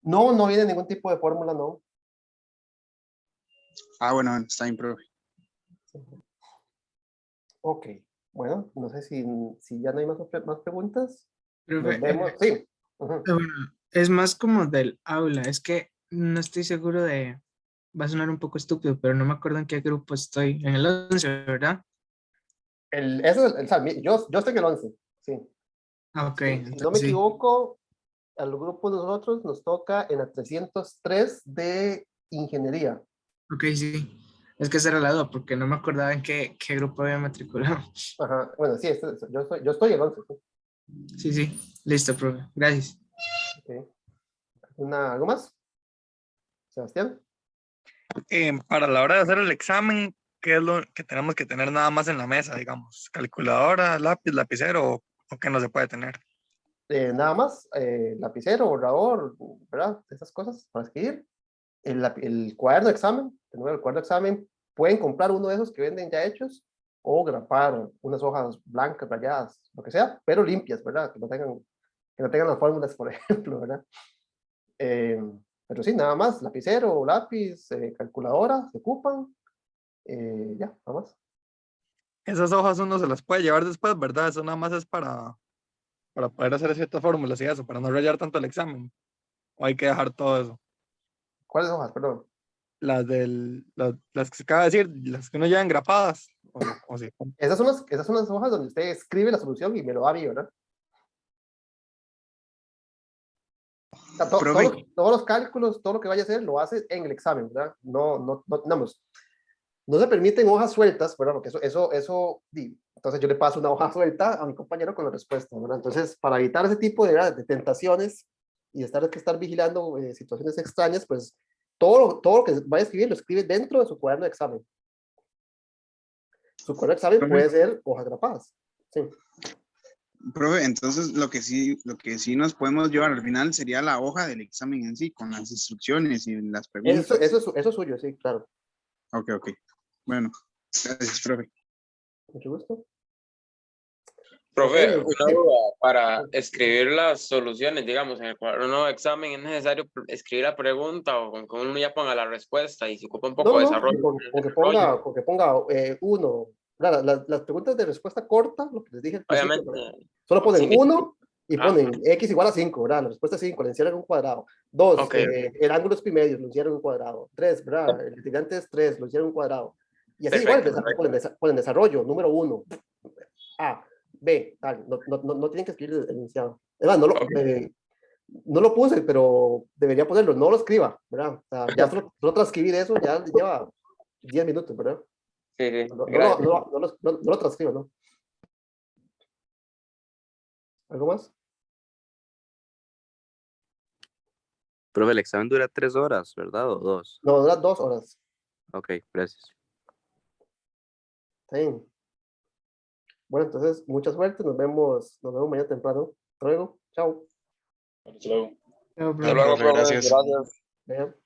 No viene ningún tipo de fórmula, no. Ah, bueno, está bien, profe. Ok, bueno, no sé si ya no hay más preguntas. Nos Profe, vemos, sí. Ujú. bueno, es más como del aula, es que no estoy seguro va a sonar un poco estúpido, pero no me acuerdo en qué grupo estoy, en el 11, ¿verdad? O sea, yo estoy en el 11, sí. Ah, ok, Si no me entonces sí. equivoco, al grupo de nosotros nos toca en la 303 de ingeniería. Ok, sí. Es que esa era la duda, porque no me acordaba en qué grupo había matriculado. Ajá, bueno, sí, yo estoy en el 11. Sí. Sí, listo, profe. Gracias. Ok. ¿Algo más? Sebastián. Para la hora de hacer el examen, ¿qué es lo que tenemos que tener nada más en la mesa, digamos? ¿Calculadora, lápiz, lapicero o qué no se puede tener? Nada más, lapicero, borrador, ¿verdad? Esas cosas para escribir. El cuaderno de examen, de nuevo, el cuaderno de examen, pueden comprar uno de esos que venden ya hechos o grapar unas hojas blancas, rayadas, lo que sea, pero limpias, ¿verdad? Que no tengan las fórmulas, por ejemplo, ¿verdad? Eh, pero sí, nada más, lapicero, lápiz, calculadora, se ocupan, ya, nada más. Esas hojas uno se las puede llevar después, ¿verdad? Eso nada más es para poder hacer ciertas fórmulas y eso, para no rayar tanto el examen. O hay que dejar todo eso. ¿Cuáles hojas? Perdón. Las que se acaba de decir, las que uno lleva engrapadas. O sí. Esas son las hojas donde usted escribe la solución y me lo da a mí, ¿verdad? O sea, Profe, todos los cálculos, todo lo que vaya a hacer, lo hace en el examen, ¿verdad? No se permiten hojas sueltas, ¿verdad? Porque entonces yo le paso una hoja suelta a mi compañero con la respuesta, ¿verdad? Entonces, para evitar ese tipo de tentaciones y estar vigilando situaciones extrañas, pues todo lo que vaya a escribir lo escribe dentro de su cuaderno de examen. Su cuaderno de examen profe, puede ser hojas grapadas. Sí. profe, entonces lo que sí nos podemos llevar al final sería la hoja del examen en sí, con las instrucciones y las Eso preguntas. es suyo, sí, claro. Ok. Bueno, gracias, profe. Mucho gusto. Profe, Ok, una sí. duda, para escribir las soluciones, digamos, en el cuaderno de examen, ¿es necesario escribir la pregunta o con que uno ya ponga la respuesta y se ocupa un poco de No, desarrollo? con que ponga uno. Las preguntas de respuesta corta, lo que les dije al principio, Obviamente, ¿verdad? Solo ponen sin uno y ponen x igual a 5, ¿verdad? La respuesta es 5, lo encierran en un cuadrado. 2, Ok. el ángulo es pi-medios, lo encierran en un cuadrado. 3, ¿verdad? El integrante es 3, lo encierran en un cuadrado. Y así igual ponen desarrollo, número 1, A, B, tal. No tienen que escribir el enunciado. Además, no lo puse, pero debería ponerlo, no lo escriba, ¿verdad? O sea, ya solo transcribir eso ya lleva 10 minutos, ¿verdad? Sí, sí. No Gracias. lo transcriba, ¿no? ¿Algo más? Profe, el examen dura 3 horas, ¿verdad? ¿O 2? No, dura 2 horas. Ok, gracias. Está bien. Bueno, entonces, mucha suerte. Nos vemos mañana temprano. Hasta luego. Chao. Hasta luego. Chao, Hasta profe. luego, Profe, profe. gracias. Gracias. Vean.